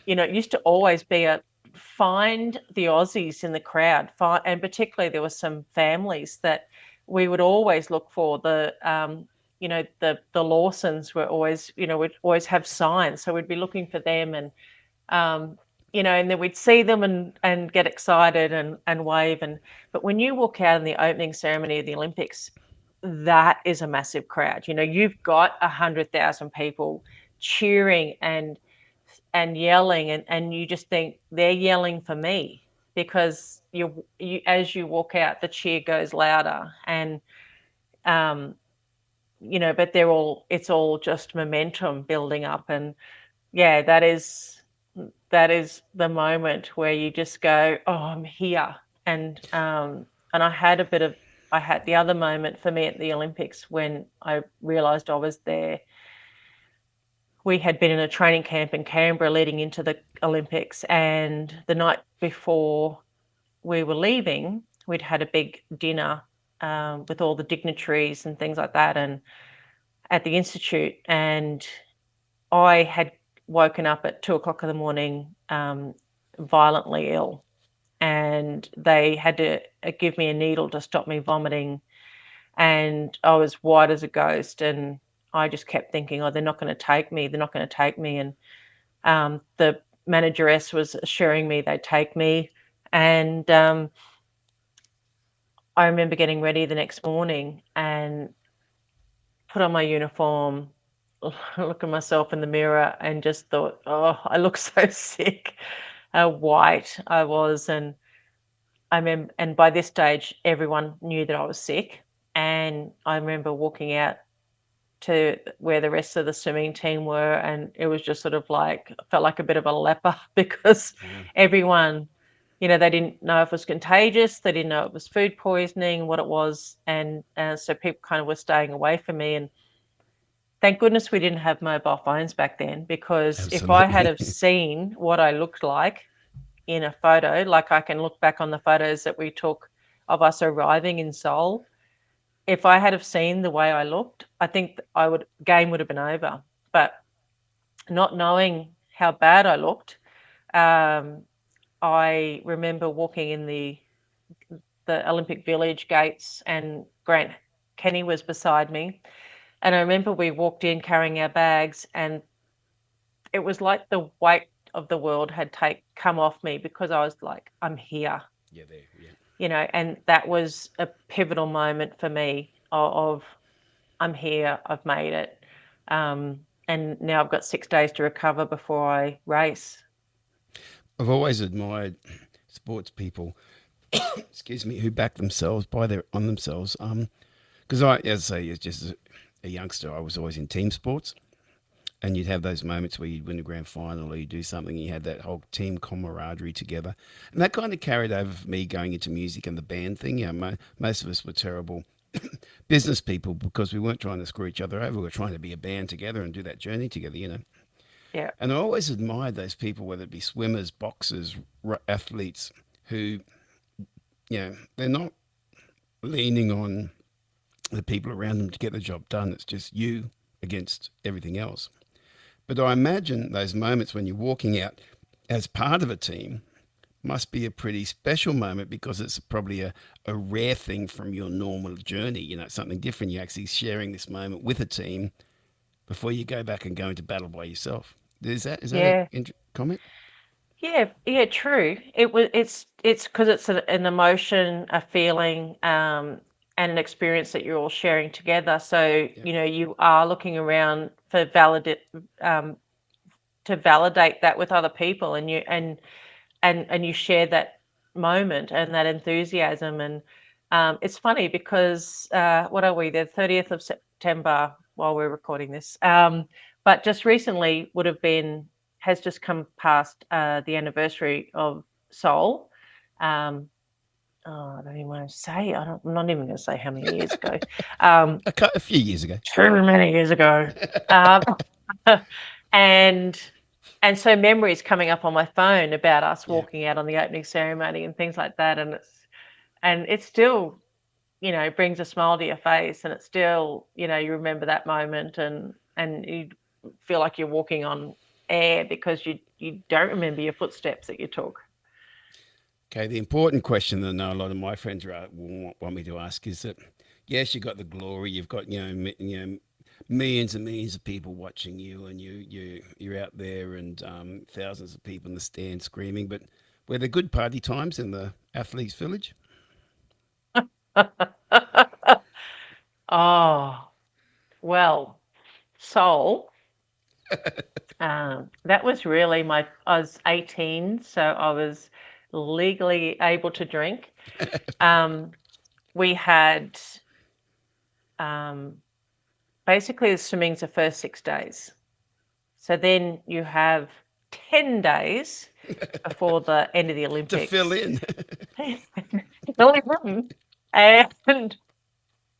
it used to always be a find the Aussies in the crowd, and particularly there were some families that we would always look for. The Lawsons were always, we'd always have signs, so we'd be looking for them, um, and then we'd see them and get excited and wave. But when you walk out in the opening ceremony of the Olympics, that is a massive crowd. You've got 100,000 people cheering and yelling, and you just think they're yelling for me because you as you walk out, the cheer goes louder, and um, but it's all just momentum building up, and yeah, that is the moment where you just go, "Oh, I'm here." And I had the other moment for me at the Olympics when I realized I was there. We had been in a training camp in Canberra leading into the Olympics, and the night before we were leaving, we'd had a big dinner with all the dignitaries and things like that, and at the institute, and I had woken up at 2 o'clock in the morning, violently ill, and they had to give me a needle to stop me vomiting, and I was white as a ghost, and I just kept thinking, "Oh, they're not going to take me. They're not going to take me." And the manageress was assuring me they'd take me, and I remember getting ready the next morning and put on my uniform, look at myself in the mirror, and just thought, "Oh, I look so sick." How white I was, and and by this stage, everyone knew that I was sick. And I remember walking out to where the rest of the swimming team were, and it was just sort of like, I felt like a bit of a leper because Yeah. everyone, they didn't know if it was contagious, they didn't know it was food poisoning, what it was, and so people kind of were staying away from me. And thank goodness we didn't have mobile phones back then, because if I had Absolutely. have seen what I looked like in a photo, like I can look back on the photos that we took of us arriving in Seoul, if I had have seen the way I looked, I think game would have been over. But not knowing how bad I looked, um, I remember walking in the Olympic Village gates, and Grant Kenny was beside me. And I remember we walked in carrying our bags, and it was like the weight of the world had come off me, because I was like, I'm here, Yeah, there. Yeah. and that was a pivotal moment for me of I'm here, I've made it. And now I've got 6 days to recover before I race. I've always admired sports people, excuse me, who back themselves by their on themselves. Because as I say, as just a youngster, I was always in team sports, And you'd have those moments where you'd win a grand final or you do something, and you had that whole team camaraderie together. And that kind of carried over for me going into music and the band thing. Most of us were terrible business people because we weren't trying to screw each other over. We were trying to be a band together and do that journey together. Yeah. And I always admired those people, whether it be swimmers, boxers, athletes, who, they're not leaning on the people around them to get the job done. It's just you against everything else. But I imagine those moments when you're walking out as part of a team must be a pretty special moment because it's probably a rare thing from your normal journey. Something different. You're actually sharing this moment with a team before you go back and go into battle by yourself. Is that a Yeah. comment? Yeah, yeah, true. It's because it's an emotion, a feeling, and an experience that you're all sharing together. So, Yeah. you are looking around for um, to validate that with other people, and you share that moment and that enthusiasm. And it's funny because what are we? The 30th of September while we're recording this. But just recently has just come past the anniversary of Soul. Um, oh, I don't even want to say. I'm not even going to say how many years ago. Um, A few years ago. Too many years ago. Um, and and so memories coming up on my phone about us Yeah. walking out on the opening ceremony and things like that, and it still brings a smile to your face, and it's still you remember that moment, and you feel like you're walking on air because you don't remember your footsteps that you took. Okay. The important question that I know a lot of my friends want me to ask is that, yes, you've got the glory, you've got millions and millions of people watching you, and you're out there, and thousands of people in the stand screaming. But were there good party times in the athletes' village? Oh, well, Soul. That was really I was 18, so I was legally able to drink. Um, we had um, basically the swimming's the first 6 days. So then you have 10 days before the end of the To fill Olympics. in. And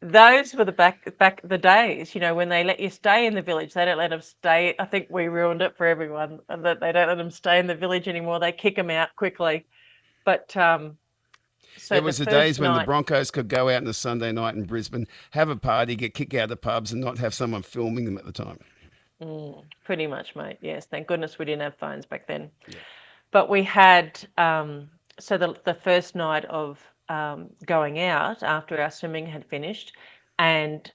those were the back the days, when they let you stay in the village. They don't let them stay. I think we ruined it for everyone, that they don't let them stay in the village anymore. They kick them out quickly. But so It the was the first days when the night, Broncos could go out on a Sunday night in Brisbane, have a party, get kicked out of the pubs, and not have someone filming them at the time. pretty much, mate. Yes, thank goodness we didn't have phones back then. Yeah. But we had so the first night of going out after our swimming had finished, and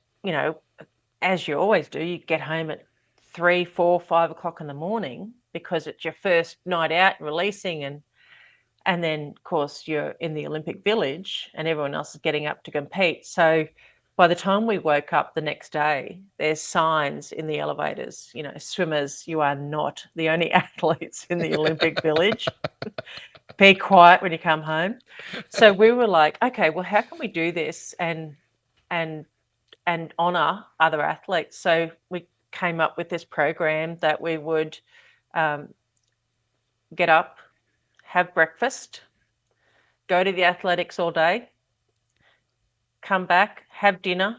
as you always do, you get home at 3, 4, 5 o'clock in the morning because it's your first night out releasing, and then of course you're in the Olympic Village and everyone else is getting up to compete. So by the time we woke up the next day, there's signs in the elevators, swimmers, you are not the only athletes in the Olympic Village. Be quiet when you come home. So we were like, okay, well, how can we do this and and honor other athletes? So we came up with this program that we would um, get up, have breakfast, go to the athletics all day, come back, have dinner,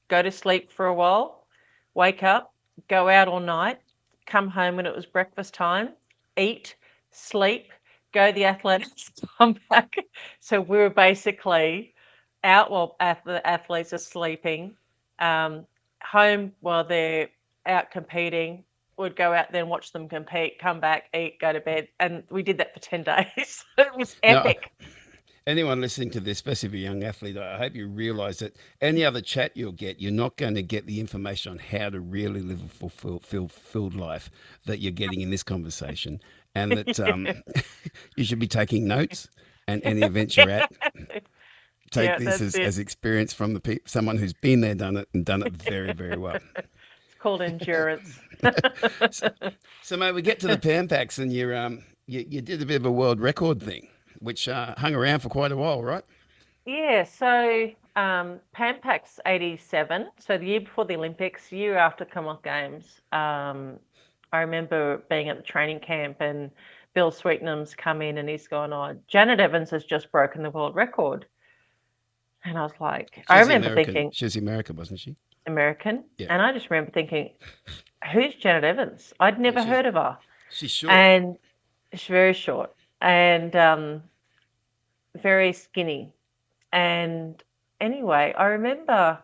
go to sleep for a while, wake up, go out all night, come home when it was breakfast time, eat, sleep, go to the athletics, come back. So we were basically out while the athletes are sleeping, um, home while they're out competing. Would go out then watch them compete, come back, eat, go to bed, and we did that for 10 days. It was Now, epic. anyone listening to this, especially if you're a young athlete, I hope you realize that any other chat you'll get, you're not going to get the information on how to really live a fulfilled life that you're getting in this conversation. And that you should be taking notes. And any events you're at, take Yeah, this that's as it. experience from someone who's been there, done it, and done it very, very well. It's called endurance. So, so mate, we get to the Pan Packs, and you did a bit of a world record thing, which hung around for quite a while, right? Yeah, so Pan Pac's 87. So the year before the Olympics, year after Commonwealth Games, I remember being at the training camp and Bill Sweetenham's come in and he's gone, oh, Janet Evans has just broken the world record. And I was like, She I was the remember American. thinking, She was the American, wasn't she? American. Yeah. And I just remember thinking, who's Janet Evans? I'd Yeah. never heard of her. She's short. And she's very short and very skinny. And anyway, I remember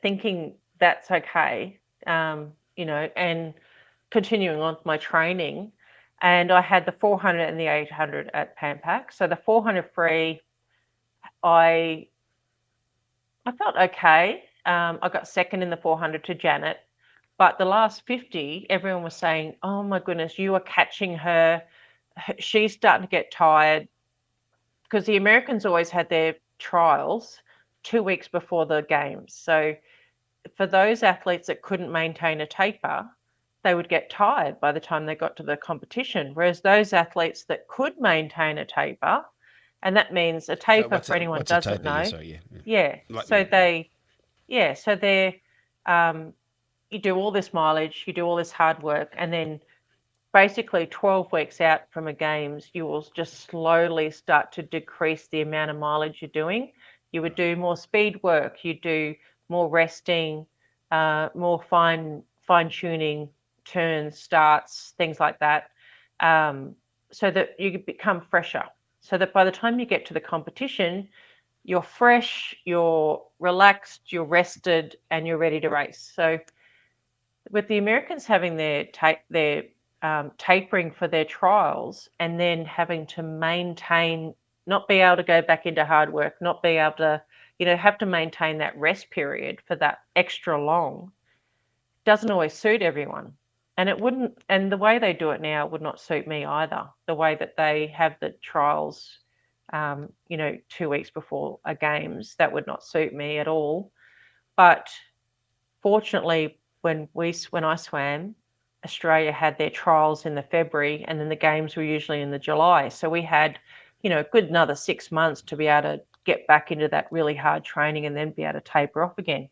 thinking that's okay, and continuing on with my training. And I had the 400 and the 800 at Pan Pac. So the 400 free, I I felt okay. I got second in the 400 to Janet, but the last 50, everyone was saying, "Oh my goodness, you are catching her. She's starting to get tired." Because the Americans always had their trials 2 weeks before the games. So for those athletes that couldn't maintain a taper, they would get tired by the time they got to the competition. Whereas those athletes that could maintain a taper, and that means a So taper for anyone what's a doesn't taper? Yeah. know, Sorry. Yeah. Yeah. yeah. Like So me. Yeah. they're um, you do all this mileage, you do all this hard work, and then basically 12 weeks out from a games, you will just slowly start to decrease the amount of mileage you're doing. You would do more speed work, you do more resting, more fine tuning, turns, starts, things like that, so that you become fresher. So that by the time you get to the competition, you're fresh, you're relaxed, you're rested, and you're ready to race. So with the Americans having their tapering for their trials and then having to maintain, not be able to go back into hard work, not be able to, have to maintain that rest period for that extra long, doesn't always suit everyone. And it wouldn't, and the way they do it now would not suit me either. The way that they have the trials, 2 weeks before a games, that would not suit me at all. But fortunately, when I swam, Australia had their trials in the February, and then the games were usually in the July. So we had, a good another 6 months to be able to get back into that really hard training and then be able to taper off again.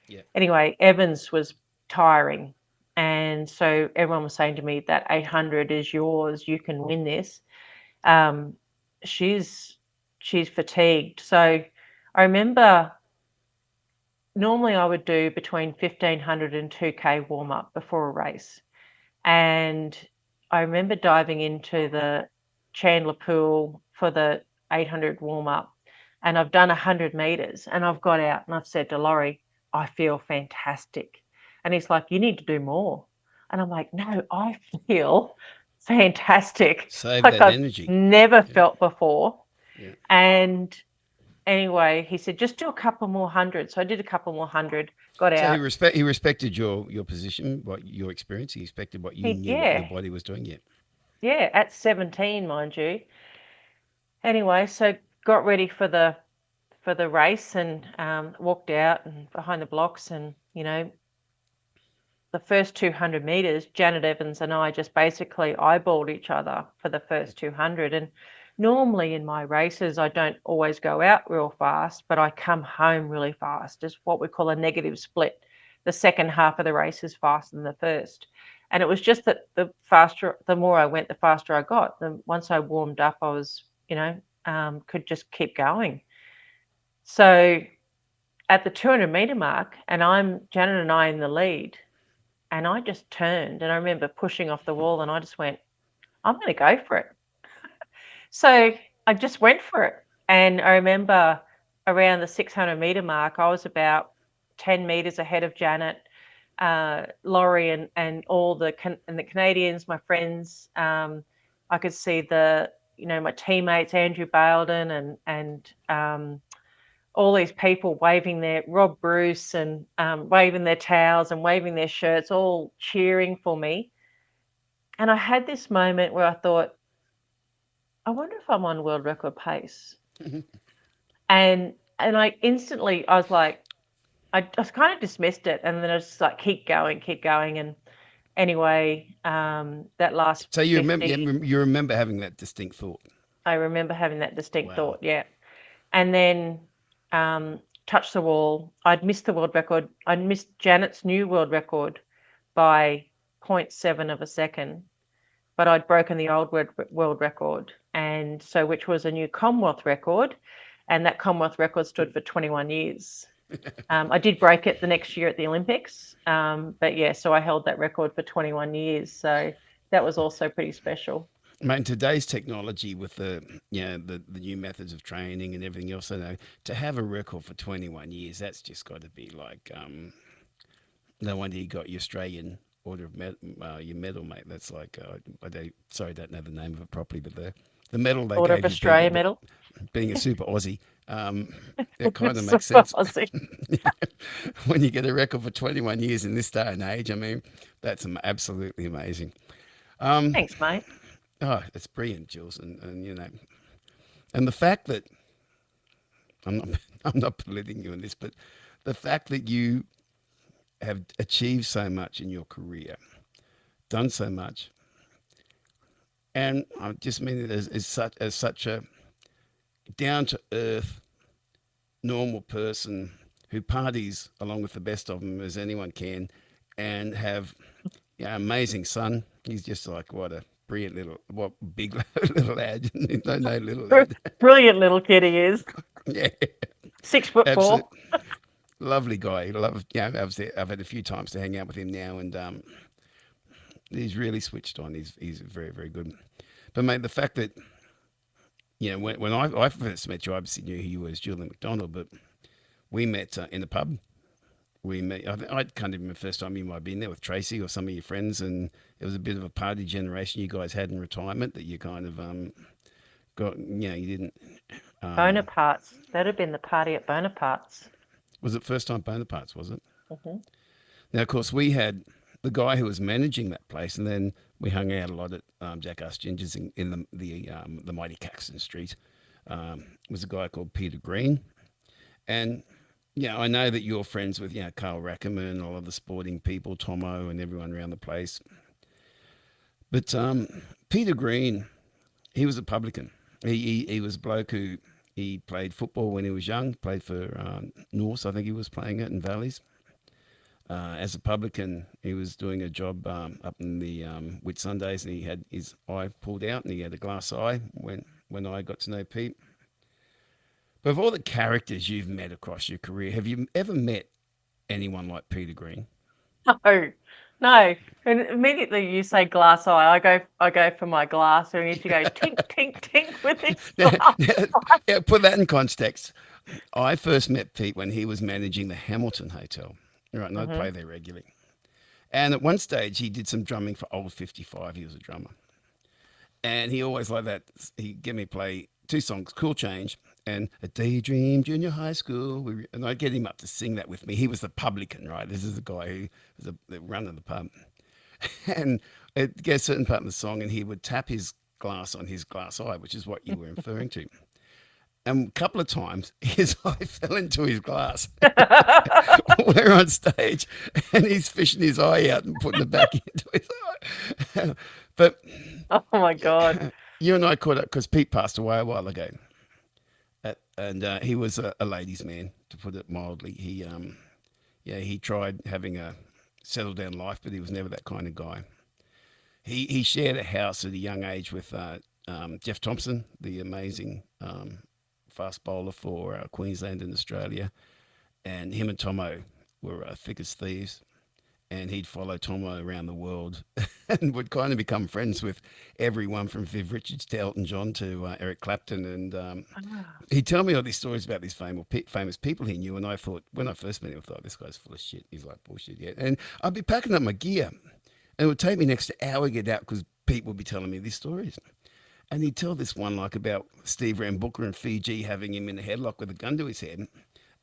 Yeah. Anyway, Evans was tiring, and so everyone was saying to me that 800 is yours. You can win this. Um, she's she's fatigued. So I remember normally I would do between 1500 and 2K warm up before a race. And I remember diving into the Chandler pool for the 800 warm up. And I've done 100 meters and I've got out and I've said to Laurie, I feel fantastic. And he's like, you need to do more. And I'm like, no, I feel fantastic, Save like that I've energy. never Yeah. felt before. Yeah. And anyway, he said, just do a couple more hundred. So I did a couple more hundred, got So out. he respected your position, what your experience. He respected what you knew, what your Yeah, body was doing. Yeah. yeah, at 17, mind you. Anyway, so got ready for the race and walked out and behind the blocks and the first 200 meters, Janet Evans and I just basically eyeballed each other for the first 200. And normally in my races, I don't always go out real fast, but I come home really fast. It's what we call a negative split. The second half of the race is faster than the first. And it was just that the more I went, the faster I got. Once I warmed up, I was, could just keep going. So at the 200-meter mark, and Janet and I in the lead, and I just turned and I remember pushing off the wall and I just went, I'm going to go for it. So I just went for it. And I remember around the 600-meter mark, I was about 10 meters ahead of Janet, Laurie, and all the Canadians, my friends. I could see my teammates, Andrew Baildon and all these people waving their Rob Bruce and waving their towels and waving their shirts, all cheering for me. And I had this moment where I thought, I wonder if I'm on world record pace. And I was like, I just kind of dismissed it, and then I was just like, keep going. And anyway, that last So you remember 50, you remember having that distinct thought. I remember having that distinct Wow. thought, yeah. And then touched the wall. I'd missed the world record. I'd missed Janet's new world record by zero point 0.7 of a second, but I'd broken the old world record, and so which was a new Commonwealth record, and that Commonwealth record stood for 21 years. I did break it the next year at the Olympics, but yeah, so I held that record for 21 years. So that was also pretty special. Mate, in today's technology with the new methods of training and everything else, I know to have a record for 21 years, that's just got to be like no wonder you got your Australian Order of your medal, mate. That's like I don't know the name of it properly, but the medal they Order of gave you Australia medal. being a super Aussie, it kind of makes Super sense. Aussie. When you get a record for 21 years in this day and age, I mean, that's absolutely amazing. Um, Thanks, mate. oh, it's brilliant, Jules, and and the fact that I'm not I'm not belittling you in this, but the fact that you have achieved so much in your career, done so much, and I just mean it as such a down to earth, normal person who parties along with the best of them as anyone can, and have amazing son. He's just like what a brilliant what big little lad, no little lad. Brilliant little kid he is. Yeah, 6'4". absolute lovely guy. Love, I've had a few times to hang out with him now, and he's really switched on. He's very very good. But mate, the fact that when I first met you, I obviously knew who you were as Julian McDonald, but we met in the pub. We met. I can't even remember the first time you might have been there with Tracy or some of your friends, and it was a bit of a party generation you guys had in retirement that you kind of got. You didn't. Um, Bonaparte's. That'd have been the party at Bonaparte's. was it first time Bonaparte's? Was it? Hmm. Now, of course, we had the guy who was managing that place, and then we hung out a lot at Jack Ass Ginger's in the mighty Caxton Street. Was a guy called Peter Green, and I know that you're friends with Carl Rackerman, all of the sporting people, Tomo, and everyone around the place. But Peter Green, he was a publican. He was a bloke who he played football when he was young. Played for Norse, I think he was playing it in Valleys. As a publican, he was doing a job up in the Whit Sundays, and he had his eye pulled out, and he had a glass eye when I got to know Pete. But of all the characters you've met across your career, have you ever met anyone like Peter Green? No, no. And immediately you say glass eye, I go for my glass, and I need to go tink, tink, tink with this Now, glass. yeah, put that in context. I first met Pete when he was managing the Hamilton Hotel. Right, and I'd Hmm. play there regularly. And at one stage, he did some drumming for Old 55. He was a drummer. And he always like that. He'd get me play two songs, Cool Change and A Daydream Junior High School. And I'd get him up to sing that with me. He was the publican, right? This is the guy who was the running the pub. And it'd get a certain part of the song, and he would tap his glass on his glass eye, which is what you were referring to. And a couple of times, his eye fell into his glass. We're on stage, and he's fishing his eye out and putting it back into his eye. But Oh my God. you and I caught up because Pete passed away a while ago, and he was a ladies' man, to put it mildly. He tried having a settled down life, but he was never that kind of guy. He shared a house at a young age with Jeff Thompson, the amazing fast bowler for Queensland and Australia, and him and Tomo were thick as thieves. And he'd follow Tomo around the world and would kind of become friends with everyone from Viv Richards to Elton John to Eric Clapton. And Ah. he'd tell me all these stories about these famous people he knew. And I thought, when I first met him, I thought, this guy's full of shit. He's like bullshit, yeah. And I'd be packing up my gear, and it would take me next to hour to get out because Pete would be telling me these stories. And he'd tell this one like about Steve Rambuka in Fiji having him in a headlock with a gun to his head.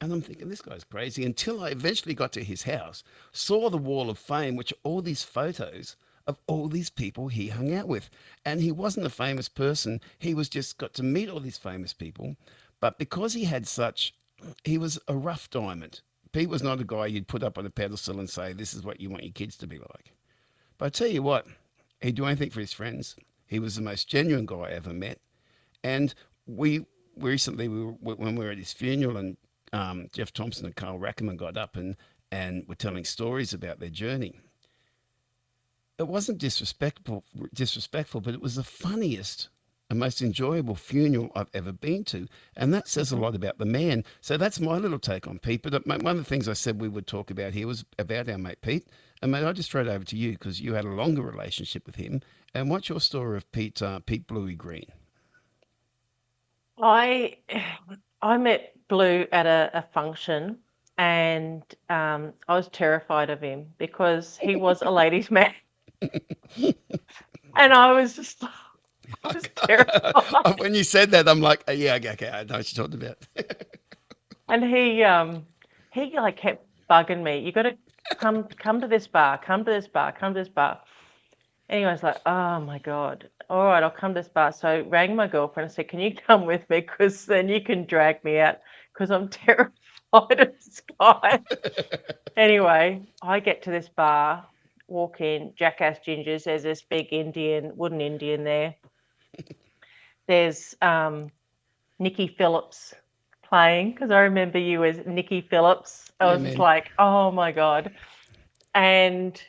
And I'm thinking, this guy's crazy, until I eventually got to his house, saw the wall of fame, which are all these photos of all these people he hung out with. And he wasn't a famous person. He was just got to meet all these famous people. But because he was a rough diamond. Pete was not a guy you'd put up on a pedestal and say, this is what you want your kids to be like. But I tell you what, he'd do anything for his friends. He was the most genuine guy I ever met. And we recently, when we were at his funeral, and Jeff Thompson and Carl Rackerman got up and were telling stories about their journey. It wasn't disrespectful, but it was the funniest and most enjoyable funeral I've ever been to. And that says a Mhm. lot about the man. So that's my little take on Pete. But one of the things I said we would talk about here was about our mate Pete. And mate, I just throw it over to you because you had a longer relationship with him. And what's your story of Pete Bluey Green? I I met Blue at a function, and I was terrified of him because he was a ladies' man, and I was just I was terrified. When you said that, I'm like, yeah, okay, okay, I know what you're talking about. And he like kept bugging me. You got to come to this bar, come to this bar, come to this bar. Anyway, I was like, oh my God. All right, I'll come to this bar. So I rang my girlfriend and said, can you come with me? Because then you can drag me out because I'm terrified of this guy. Anyway, I get to this bar, walk in, Jackass Gingers. There's this big wooden Indian there. There's Nikki Phillips playing because I remember you as Nikki Phillips. I Yeah, was just man. like, oh my God. And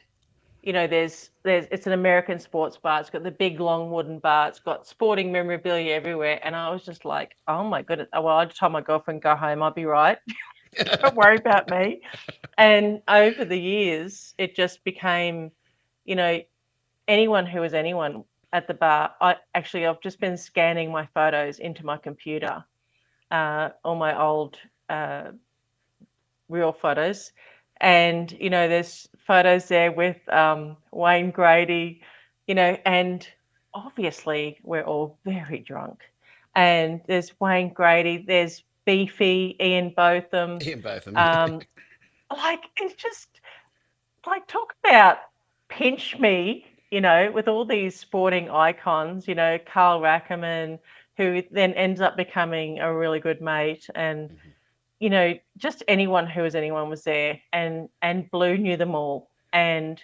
there's it's an American sports bar. It's got the big long wooden bar. It's got sporting memorabilia everywhere. And I was just like, oh my goodness. Well, I just told my girlfriend, go home, I'll be right. Don't worry about me. And over the years, it just became, you know, anyone who was anyone at the bar. I've just been scanning my photos into my computer, all my old uh, real photos. And, there's photos there with Wayne Grady, and obviously we're all very drunk. And there's Wayne Grady, there's Beefy, Ian Botham. Ian Botham, yeah. Um, it's just like, talk about pinch me, with all these sporting icons, Carl Rackerman, who then ends up becoming a really good mate. And just anyone was there, and Blue knew them all, and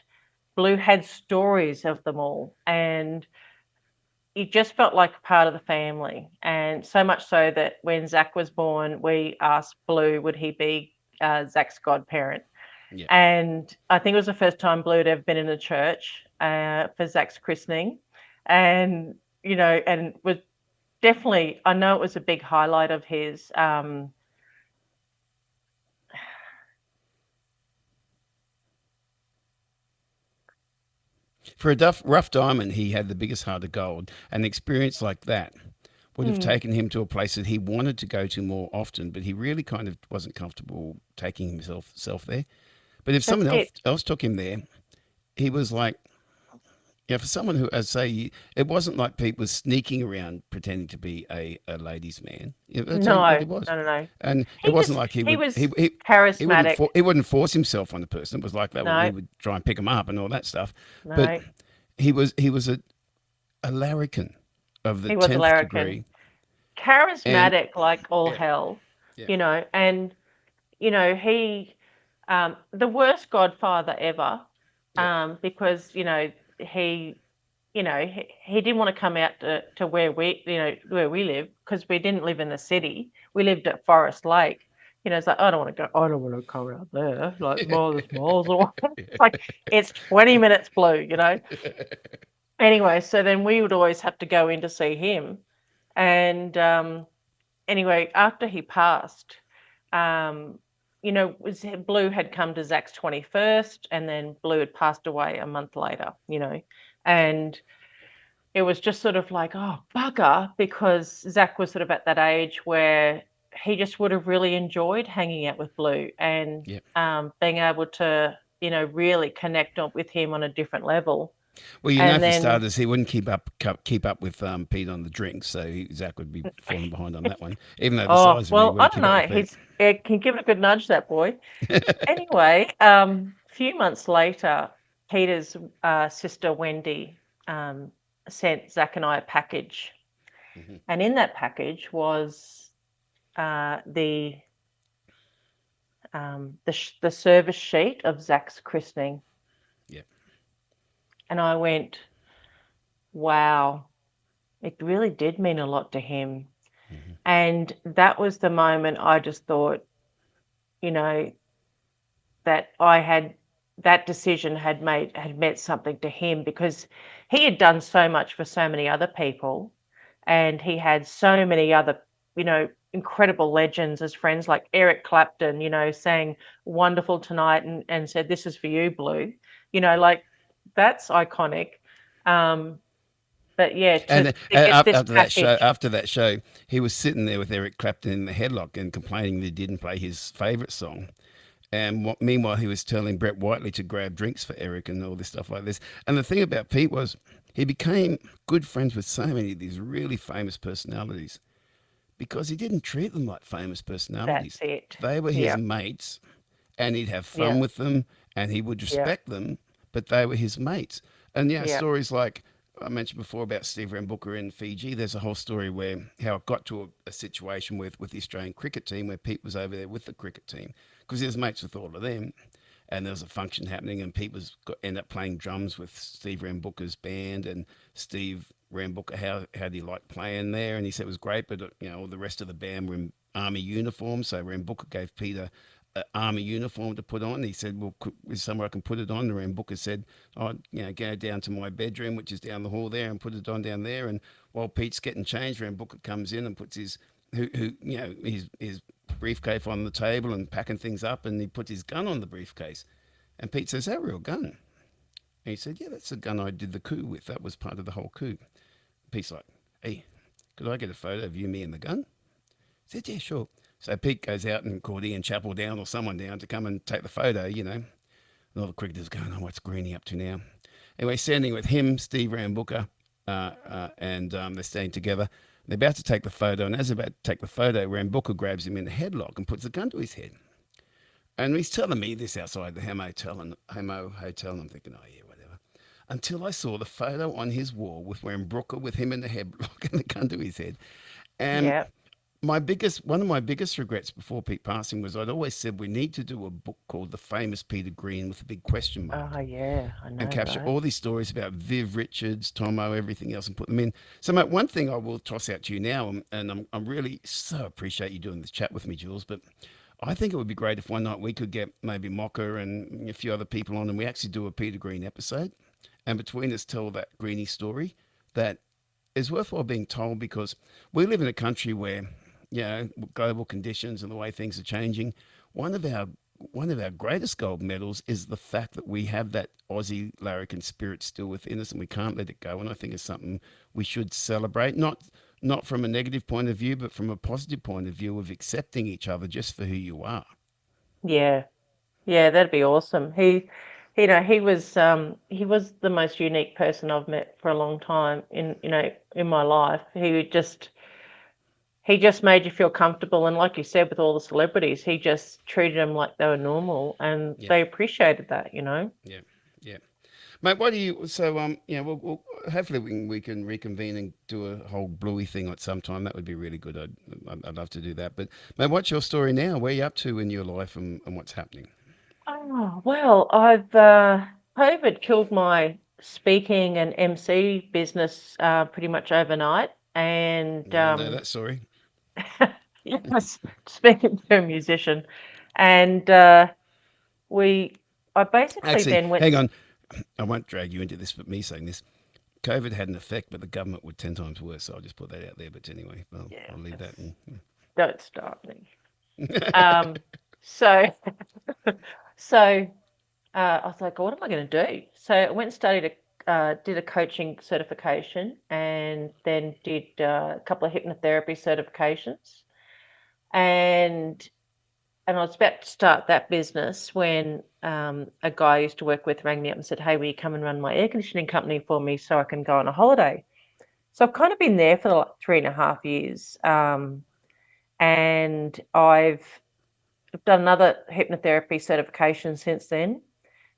Blue had stories of them all, and it just felt like part of the family. And so much so that when Zach was born, we asked Blue, would he be Zach's godparent? Yeah. And I think it was the first time Blue had ever been in a church for Zach's christening, and and was definitely, I know it was a big highlight of his. For a rough diamond, he had the biggest heart of gold. An experience like that would have Mm, taken him to a place that he wanted to go to more often, but he really kind of wasn't comfortable taking himself there. But if that's someone it. else took him there, he was like, yeah, for someone who, as say, it wasn't like Pete was sneaking around pretending to be a ladies' man. Yeah, that's what he No, was, no, no, no. and it wasn't like He was he wouldn't charismatic. he wouldn't force himself on the person. It was like that he No, would try and pick him up and all that stuff. But no. he was a larrikin of the He was a 10th larrikin. degree, and Charismatic like all yeah, hell, yeah, and he the worst godfather ever, yeah, because he he didn't want to come out to where we live, because we didn't live in the city. We lived at Forest Lake. It's like, I don't want to come out there, like miles away. It's like, it's 20 minutes, Blue, Anyway, so then we would always have to go in to see him. And anyway, after he passed, um, Blue had come to Zach's 21st, and then Blue had passed away a month later, yeah. and it was just sort of like, oh, bugger, because Zach was sort of at that age where he just would have really enjoyed hanging out with Blue, and Yeah. being able to, really connect with him on a different level. Well, And for then, starters, he wouldn't keep up with Pete on the drinks, so Zach would be falling behind on that one. Even though the oh, size of him, he well, I wouldn't don't keep up know. with Pete. He can give it a good nudge, that boy. Anyway, a few months later, Peter's sister Wendy sent Zach and I a package, Hmm. and in that package was the service sheet of Zach's christening. Yeah. And I went, wow, it really did mean a lot to him. Hmm. And that was the moment I just thought, you know, that I had that decision had meant something to him, because he had done so much for so many other people, and he had so many other, incredible legends as friends, like Eric Clapton, sang "Wonderful Tonight" and said, "This is for you, Blue." Like, that's iconic. Um, but yeah, And to get this package. after that show, he was sitting there with Eric Clapton in the headlock and complaining that he didn't play his favourite song. And meanwhile, he was telling Brett Whiteley to grab drinks for Eric and all this stuff like this. And the thing about Pete was he became good friends with so many of these really famous personalities because he didn't treat them like famous That's personalities. it. They were his Yeah, mates and he'd have yeah, fun with them and he would yeah, respect them, but they were his mates. And yeah. stories like I mentioned before about Steve Booker in Fiji. There's a whole story where how it got to a situation with the Australian cricket team where Pete was over there with the cricket team because he was mates with all of them. And there was a function happening, and Pete ended up playing drums with Steve Booker's band. And Steve Booker, how do you like playing there? And he said it was great, but all the rest of the band were in army uniforms. So Booker gave Peter army uniform to put on. He said, "Well, is somewhere I can put it on?" And Booker said, "Oh, go down to my bedroom, which is down the hall there, and put it on down there." And while Pete's getting changed, Booker comes in and puts his briefcase on the table and packing things up, and he puts his gun on the briefcase. And Pete says, "That real gun?" And he said, "Yeah, that's the gun I did the coup with. That was part of the whole coup." Pete's like, "Hey, could I get a photo of you, me, and the gun?" He said, "Yeah, sure." So Pete goes out and called Ian Chappell down or someone down to come and take the photo. And all the cricketers going, "Oh, what's Greeny up to now?" Anyway, standing with him, Steve Booker, and they're standing together. They're about to take the photo, and as they're about to take the photo, Booker grabs him in the headlock and puts the gun to his head. And he's telling me this outside the Hamo Hotel, and I'm thinking, oh yeah, whatever. Until I saw the photo on his wall with Booker with him in the headlock and the gun to his head. And Yeah. one of my biggest regrets before Pete passing was I'd always said we need to do a book called The Famous Peter Green with a big question mark Oh, yeah, I and know, capture right? all these stories about Viv Richards, Tomo, everything else, and put them in. So, mate, one thing I will toss out to you now, and I'm really so appreciate you doing this chat with me, Jules, but I think it would be great if one night we could get maybe Mocha and a few other people on and we actually do a Peter Green episode and between us tell that Greenie story that is worthwhile being told because we live in a country where, global conditions and the way things are changing. One of our one of our greatest gold medals is the fact that we have that Aussie larrikin spirit still within us and we can't let it go. And I think it's something we should celebrate, not from a negative point of view, but from a positive point of view of accepting each other just for who you are. Yeah. Yeah, that'd be awesome. He was the most unique person I've met for a long time in my life. He just made you feel comfortable, and like you said, with all the celebrities, he just treated them like they were normal, and Yeah, they appreciated that. yeah, yeah. Mate, what do you? So, we'll hopefully we can reconvene and do a whole bluey thing at some time. That would be really good. I'd love to do that. But, mate, what's your story now? Where are you up to in your life and what's happening? Oh, well, I've COVID killed my speaking and MC business pretty much overnight, and Yeah, I know that story. yes, speaking to a musician, and we, I basically Actually, then went. hang on. I won't drag you into this, but me saying this, COVID had an effect, but the government were 10 times worse. So I'll just put that out there. But anyway, Yeah, I'll leave that. don't start me. Um, so, so I was like, what am I going to do? So I went and did a coaching certification, and then did a couple of hypnotherapy certifications, and and I was about to start that business when a guy I used to work with rang me up and said, "Hey, will you come and run my air conditioning company for me so I can go on a holiday?" So I've kind of been there for like 3.5 years, and I've done another hypnotherapy certification since then,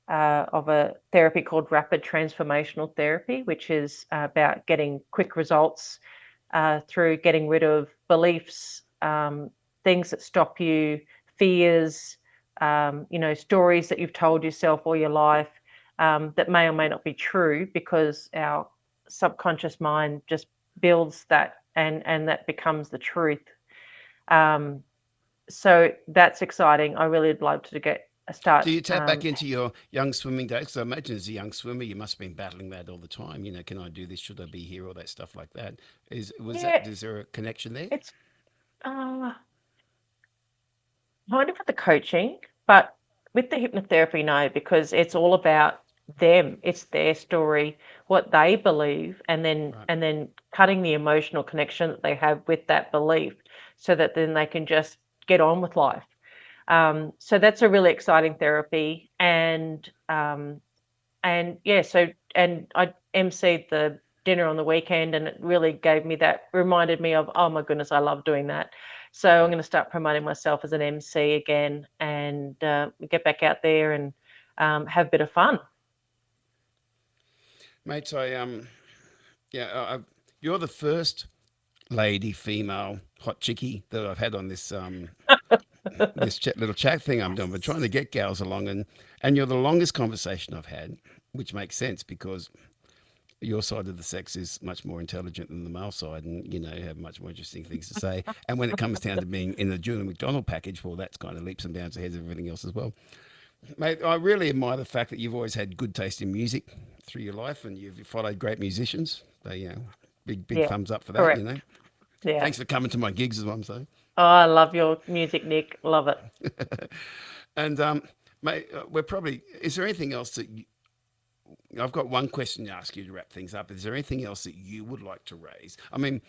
of a therapy called rapid transformational therapy, which is about getting quick results through getting rid of beliefs, things that stop you, fears, stories that you've told yourself all your life, that may or may not be true, because our subconscious mind just builds that, and that becomes the truth. Um, So that's exciting. I really would love to get a Do start. you tap back into your young swimming days? Because I imagine as a young swimmer, you must have been battling that all the time. Can I do this? Should I be here? All that stuff like that. Yeah, Is there a connection there? it's uh, kind of with the coaching, but with the hypnotherapy, no, because it's all about them. It's their story, what they believe, Right. and then cutting the emotional connection that they have with that belief, so that then they can just get on with life. So that's a really exciting therapy, and yeah, so and I emceed the dinner on the weekend, and it really gave me that, reminded me of, oh my goodness, I love doing that. So I'm Yeah. going to start promoting myself as an MC again, and get back out there and have a bit of fun. Mates, yeah, you're the first lady, female, hot chickie that I've had on this little chat thing I'm doing. But trying to get gals along, and you're the longest conversation I've had, which makes sense because your side of the sex is much more intelligent than the male side, and have much more interesting things to say. And when it comes down to being in the Julie McDonald package, well, that's kind of leaps and bounds ahead of everything else as well. Mate, I really admire the fact that you've always had good taste in music through your life, and you've followed great musicians. Big Yeah, thumbs up for that. correct. Yeah. Thanks for coming to my gigs, is what I'm saying. Oh, I love your music, Nick. Love it. And mate, we're probably. Is there anything else that I've got one question to ask you to wrap things up? Is there anything else that you would like to raise? I mean,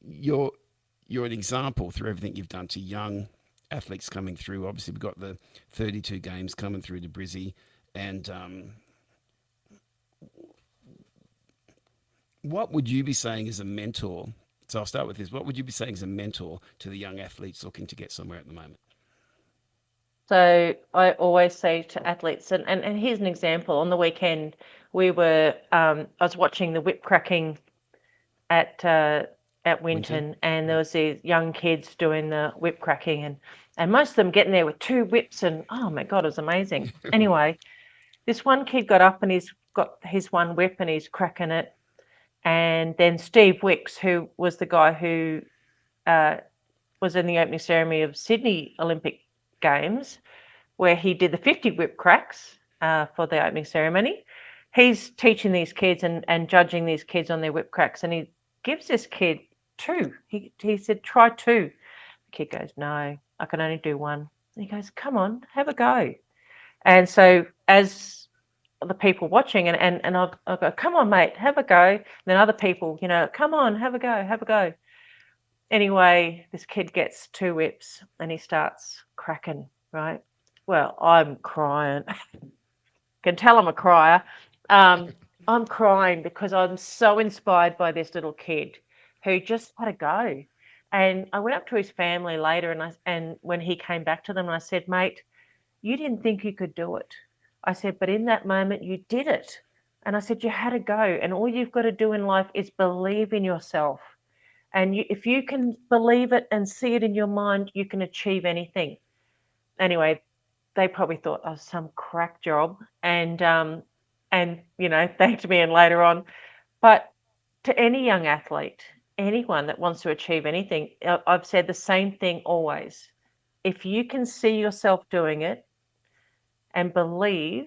you're you're an example through everything you've done to young athletes coming through. Obviously, we've got the 32 games coming through to Brizzy, and what would you be saying as a mentor? So I'll start with this. What would you be saying as a mentor to the young athletes looking to get somewhere at the moment? So I always say to athletes, and here's an example. On the weekend, I was watching the whip cracking at uh, at Winton? Winton, and there Yep. was these young kids doing the whip cracking, and most of them getting there with two whips, and oh my god, it was amazing. Anyway, this one kid got up and he's got his one whip and he's cracking it, and then Steve Wicks, who was the guy who uh, was in the opening ceremony of Sydney Olympic Games, where he did the 50 whip cracks for the opening ceremony. He's teaching these kids and judging these kids on their whip cracks, and he gives this kid two. He said, try two. The kid goes, no, I can only do one. And he goes, come on, have a go. And so as the people watching, and I'll go, come on, mate, have a go. And then other people, come on, have a go, have a go. Anyway, this kid gets two whips and he starts cracking, right? Well, I'm crying. Can tell I'm a crier. Um, I'm crying because I'm so inspired by this little kid who just had a go. And I went up to his family later, and when he came back to them, and I said, mate, you didn't think you could do it. I said, but in that moment, you did it. And I said, you had a go. And all you've got to do in life is believe in yourself. And if you can believe it and see it in your mind, you can achieve anything. Anyway, they probably thought I was some crack job, and thanked me and later on. But to any young athlete, anyone that wants to achieve anything, I've said the same thing always. If you can see yourself doing it and believe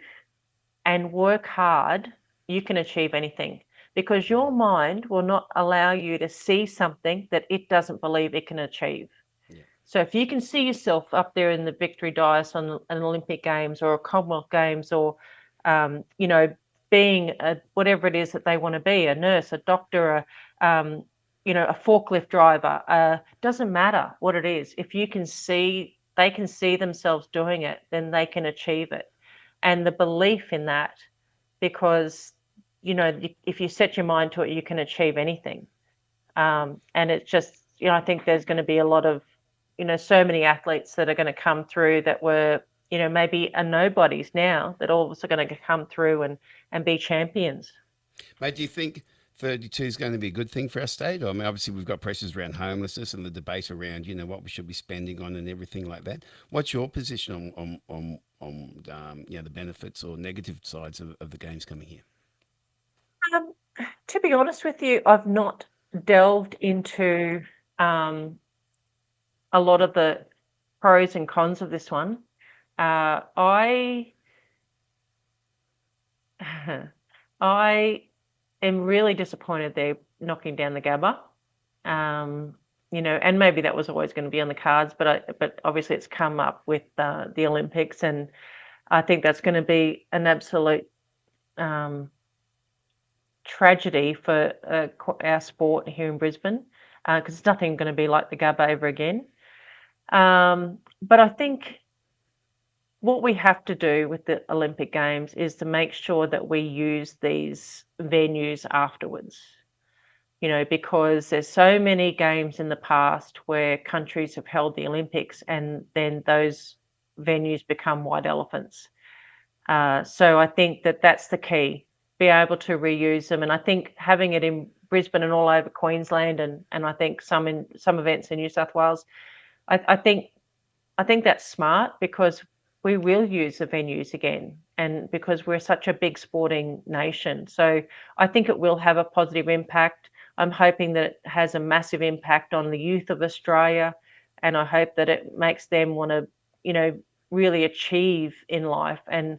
and work hard, you can achieve anything, because your mind will not allow you to see something that it doesn't believe it can achieve. Yeah. So if you can see yourself up there in the victory dais on an Olympic Games or a Commonwealth Games, or um, you know, being whatever it is that they want to be, a nurse, a doctor, a forklift driver, doesn't matter what it is. If you can see, they can see themselves doing it, then they can achieve it. And the belief in that, because if you set your mind to it, you can achieve anything. And it's just, I think there's going to be a lot of, so many athletes that are going to come through that were, maybe are nobodies now, that all of us are going to come through and be champions. Mate, do you think 32 is going to be a good thing for our state? I mean, obviously, we've got pressures around homelessness and the debate around, what we should be spending on and everything like that. What's your position on the benefits or negative sides of the games coming here? Um, to be honest with you, I've not delved into um, a lot of the pros and cons of this one. I I am really disappointed they're knocking down the Gabba. Um, and maybe that was always going to be on the cards, but obviously it's come up with the Olympics, and I think that's going to be an absolute um, tragedy for our sport here in Brisbane, because it's nothing going to be like the Gabba ever again. But I think what we have to do with the Olympic Games is to make sure that we use these venues afterwards. Because there's so many games in the past where countries have held the Olympics and then those venues become white elephants. So I think that that's the key, be able to reuse them. And I think having it in Brisbane and all over Queensland, and I think some events in New South Wales, I think that's smart, because we will use the venues again, and because we're such a big sporting nation. So I think it will have a positive impact. I'm hoping that it has a massive impact on the youth of Australia, and I hope that it makes them want to, really achieve in life, and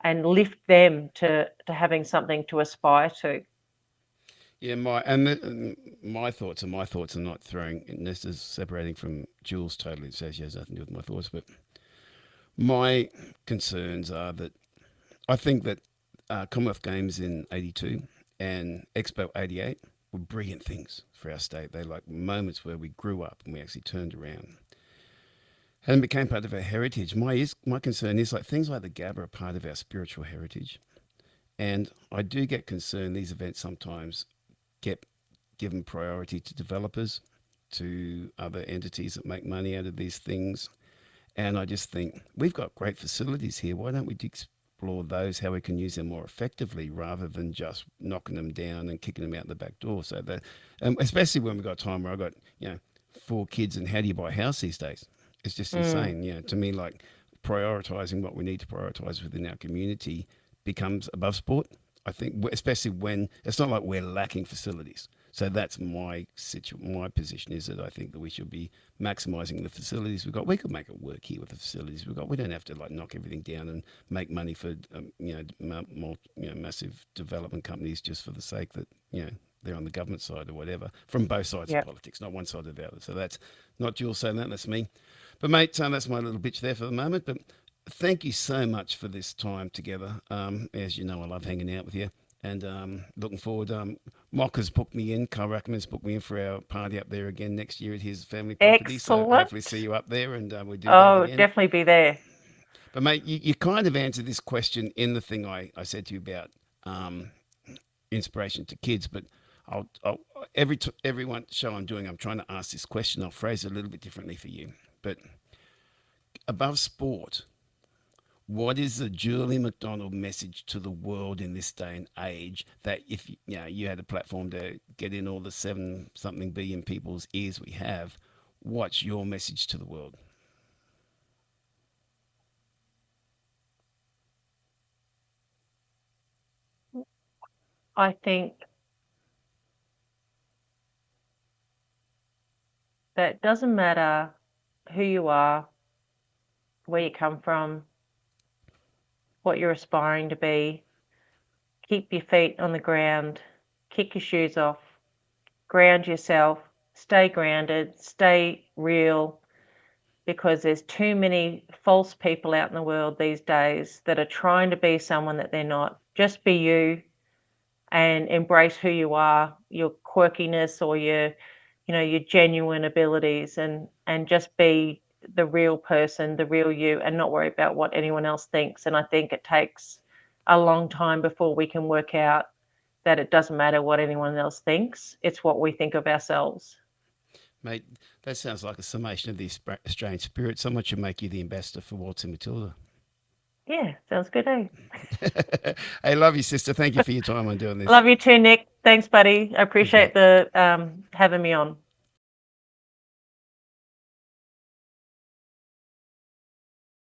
lift them to having something to aspire to. Yeah, my thoughts are not throwing. And this is separating from Jules totally. It says she has nothing to do with my thoughts, but my concerns are that I think that Commonwealth Games in '82 and Expo '88 were brilliant things for our state. They're like moments where we grew up and we actually turned around and became part of our heritage. My concern is like things like the Gabba are part of our spiritual heritage, and I do get concerned these events sometimes get given priority to developers, to other entities that make money out of these things. And I just think we've got great facilities here. Why don't we explore those, how we can use them more effectively rather than just knocking them down and kicking them out the back door? So that, especially when we've got time where I've got, 4 kids, and how do you buy a house these days? It's just Mm, insane. To me, like prioritizing what we need to prioritize within our community becomes above sport. I think, especially when it's not like we're lacking facilities. So that's my position is that I think that we should be maximising the facilities we've got. We could make it work here with the facilities we've got. We don't have to like knock everything down and make money for massive development companies just for the sake that they're on the government side or whatever. From both sides of yeah. politics, not one side or the other. So that's not Jules saying that. That's me. But mate, that's my little bitch there for the moment. But thank you so much for this time together. As you know, I love hanging out with you. And looking forward. Mock has booked me in. Carl Rackman's booked me in for our party up there again next year at his family property. So hopefully see Excellent. you up there, and we do that Oh, again. definitely be there. But mate, you kind of answered this question in the thing I said to you about um, inspiration to kids. But I'll every one show I'm doing, I'm trying to ask this question. I'll phrase it a little bit differently for you. But above sport, what is the Julie McDonald message to the world in this day and age that if you had a platform to get in all the 7 something billion people's ears we have, what's your message to the world? I think that it doesn't matter who you are, where you come from, what you're aspiring to be. Keep your feet on the ground, kick your shoes off, ground yourself, stay grounded, stay real, because there's too many false people out in the world these days that are trying to be someone that they're not. Just be you and embrace who you are, your quirkiness or your genuine abilities, and just be the real person, the real you, and not worry about what anyone else thinks. And I think it takes a long time before we can work out that it doesn't matter what anyone else thinks. It's what we think of ourselves. Mate, that sounds like a summation of the Australian spirit. Someone should make you the ambassador for Waltz and Matilda. Yeah, sounds good, eh? Hey, love you, sister. Thank you for your time on doing this. Love you too, Nick. Thanks, buddy. I Cheers, mate. appreciate the having me on.